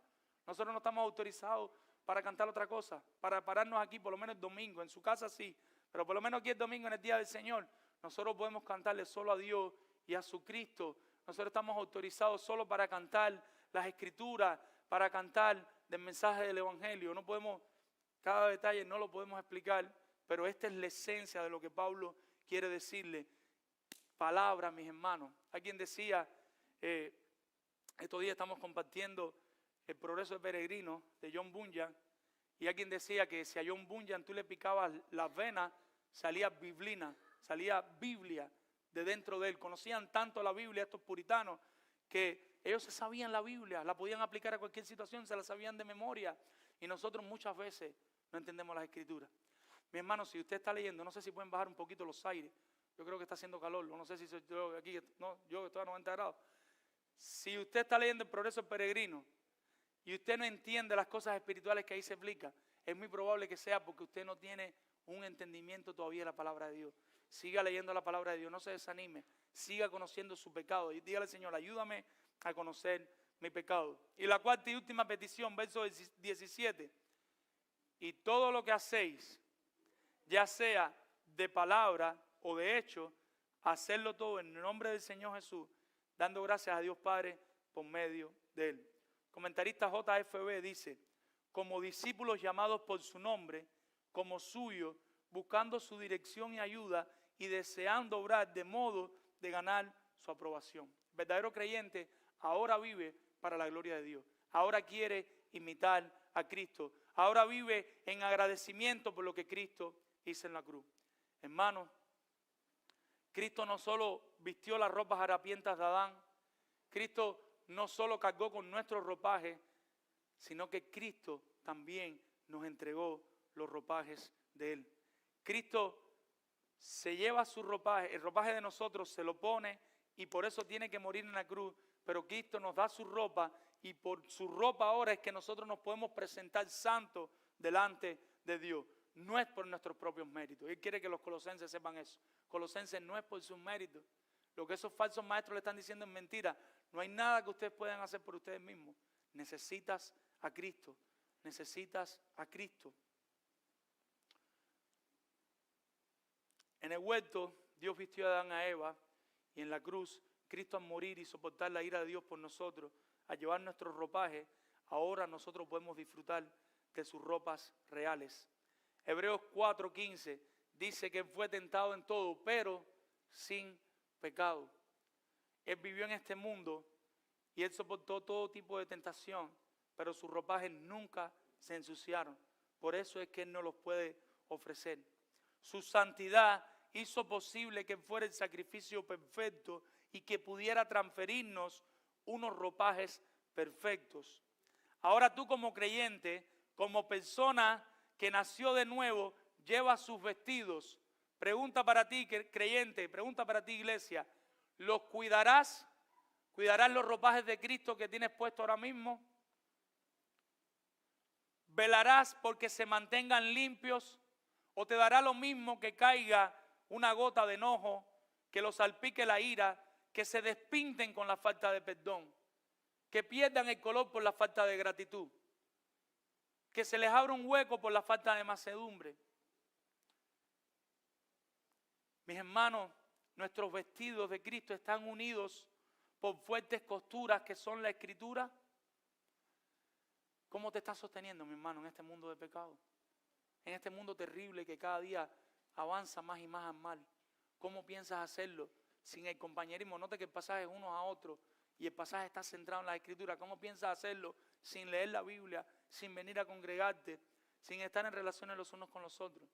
Nosotros no estamos autorizados para cantar otra cosa, para pararnos aquí por lo menos el domingo. En su casa sí, pero por lo menos aquí el domingo, en el día del Señor, nosotros podemos cantarle solo a Dios y a su Cristo. Nosotros estamos autorizados solo para cantar las Escrituras, para cantar del mensaje del Evangelio. No podemos, cada detalle no lo podemos explicar, pero esta es la esencia de lo que Pablo quiere decirle. Palabra, mis hermanos. Alguien decía, estos días estamos compartiendo El progreso de peregrino de John Bunyan, y alguien decía que si a John Bunyan tú le picabas las venas, salía biblina, salía Biblia de dentro de él. Conocían tanto la Biblia estos puritanos que ellos se sabían la Biblia, la podían aplicar a cualquier situación, se la sabían de memoria, y nosotros muchas veces no entendemos las Escrituras. Mi hermano, si usted está leyendo, no sé si pueden bajar un poquito los aires, yo creo que está haciendo calor, no sé si soy yo aquí, no, yo estoy a 90 grados. Si usted está leyendo El progreso del peregrino y usted no entiende las cosas espirituales que ahí se explica, es muy probable que sea porque usted no tiene un entendimiento todavía de la palabra de Dios. Siga leyendo la palabra de Dios, no se desanime, siga conociendo su pecado y dígale: Señor, ayúdame a conocer mi pecado. Y la cuarta y última petición, verso 17: y todo lo que hacéis, ya sea de palabra o de hecho, hacerlo todo en el nombre del Señor Jesús, dando gracias a Dios Padre por medio de Él. Comentarista JFB dice: como discípulos llamados por su nombre, como suyo, buscando su dirección y ayuda y deseando obrar de modo de ganar su aprobación. El verdadero creyente ahora vive para la gloria de Dios. Ahora quiere imitar a Cristo. Ahora vive en agradecimiento por lo que Cristo hizo en la cruz. Hermanos, Cristo no solo vistió las ropas harapientas de Adán, Cristo no solo cargó con nuestros ropajes, sino que Cristo también nos entregó los ropajes de Él. Cristo se lleva su ropaje, el ropaje de nosotros se lo pone y por eso tiene que morir en la cruz, pero Cristo nos da su ropa y por su ropa ahora es que nosotros nos podemos presentar santos delante de Dios. No es por nuestros propios méritos. Él quiere que los colosenses sepan eso. Colosenses no es por sus méritos. Lo que esos falsos maestros le están diciendo es mentira. No hay nada que ustedes puedan hacer por ustedes mismos. Necesitas a Cristo. Necesitas a Cristo. En el huerto, Dios vistió a Adán a Eva, y en la cruz, Cristo al morir y soportar la ira de Dios por nosotros, al llevar nuestros ropajes, ahora nosotros podemos disfrutar de sus ropas reales. Hebreos 4:15 dice que Él fue tentado en todo, pero sin pecado. Él vivió en este mundo y Él soportó todo tipo de tentación, pero sus ropajes nunca se ensuciaron. Por eso es que Él nos los puede ofrecer. Su santidad hizo posible que fuera el sacrificio perfecto y que pudiera transferirnos unos ropajes perfectos. Ahora tú, como creyente, como persona que nació de nuevo, lleva sus vestidos. Pregunta para ti, creyente, pregunta para ti, iglesia: ¿los cuidarás? ¿Cuidarás los ropajes de Cristo que tienes puesto ahora mismo? ¿Velarás porque se mantengan limpios? ¿O te dará lo mismo que caiga una gota de enojo, que los salpique la ira, que se despinten con la falta de perdón, que pierdan el color por la falta de gratitud, que se les abra un hueco por la falta de mansedumbre? Mis hermanos, nuestros vestidos de Cristo están unidos por fuertes costuras que son la Escritura. ¿Cómo te estás sosteniendo, mi hermano, en este mundo de pecado? En este mundo terrible que cada día avanza más y más al mal. ¿Cómo piensas hacerlo sin el compañerismo? Note que el pasaje es uno a otro y el pasaje está centrado en la Escritura. ¿Cómo piensas hacerlo sin leer la Biblia, sin venir a congregarte, sin estar en relaciones los unos con los otros?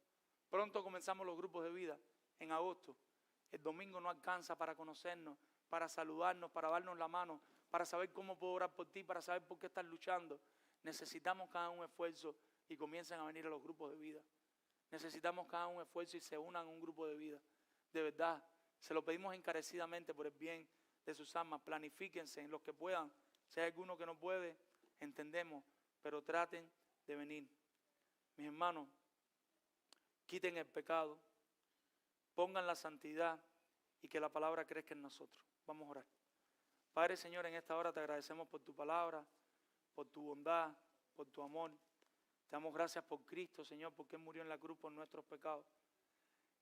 Pronto comenzamos los grupos de vida en agosto. El domingo no alcanza para conocernos, para saludarnos, para darnos la mano, para saber cómo puedo orar por ti, para saber por qué estás luchando. Necesitamos cada un esfuerzo y comiencen a venir a los grupos de vida. Necesitamos cada un esfuerzo y se unan a un grupo de vida. De verdad, se lo pedimos encarecidamente por el bien de sus almas. Planifíquense en los que puedan. Si hay alguno que no puede, entendemos, pero traten de venir. Mis hermanos, quiten el pecado, pongan la santidad y que la palabra crezca en nosotros. Vamos a orar. Padre, Señor, en esta hora te agradecemos por tu palabra, por tu bondad, por tu amor. Te damos gracias por Cristo, Señor, porque Él murió en la cruz por nuestros pecados.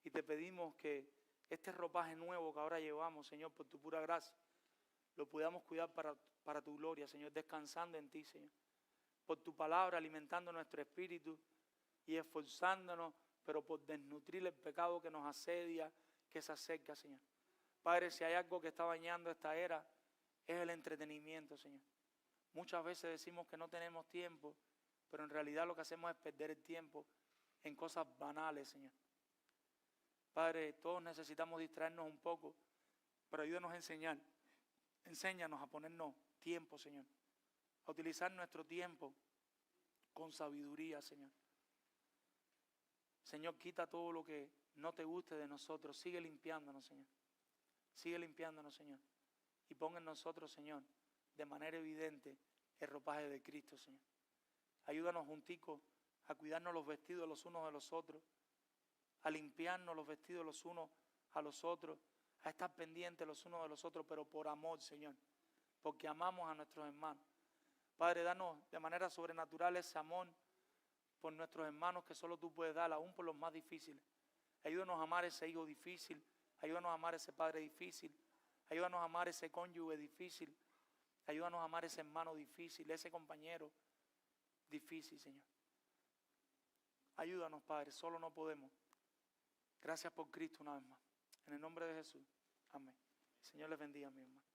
Y te pedimos que este ropaje nuevo que ahora llevamos, Señor, por tu pura gracia, lo podamos cuidar para tu gloria, Señor, descansando en ti, Señor. Por tu palabra, alimentando nuestro espíritu y esforzándonos, pero por desnutrir el pecado que nos asedia, que se acerca, Señor. Padre, si hay algo que está bañando esta era, es el entretenimiento, Señor. Muchas veces decimos que no tenemos tiempo, pero en realidad lo que hacemos es perder el tiempo en cosas banales, Señor. Padre, todos necesitamos distraernos un poco, pero ayúdanos a enseñar. Enséñanos a ponernos tiempo, Señor. A utilizar nuestro tiempo con sabiduría, Señor. Señor, quita todo lo que no te guste de nosotros. Sigue limpiándonos, Señor. Sigue limpiándonos, Señor. Y pon en nosotros, Señor, de manera evidente el ropaje de Cristo, Señor. Ayúdanos junticos a cuidarnos los vestidos los unos de los otros, a limpiarnos los vestidos los unos a los otros, a estar pendientes los unos de los otros, pero por amor, Señor, porque amamos a nuestros hermanos. Padre, danos de manera sobrenatural ese amor por nuestros hermanos que solo tú puedes dar, aún por los más difíciles. Ayúdanos a amar ese hijo difícil, ayúdanos a amar ese padre difícil, ayúdanos a amar ese cónyuge difícil, ayúdanos a amar ese hermano difícil, ese compañero difícil, Señor. Ayúdanos, Padre, solo no podemos. Gracias por Cristo una vez más. En el nombre de Jesús. Amén. El Señor les bendiga, mi hermano.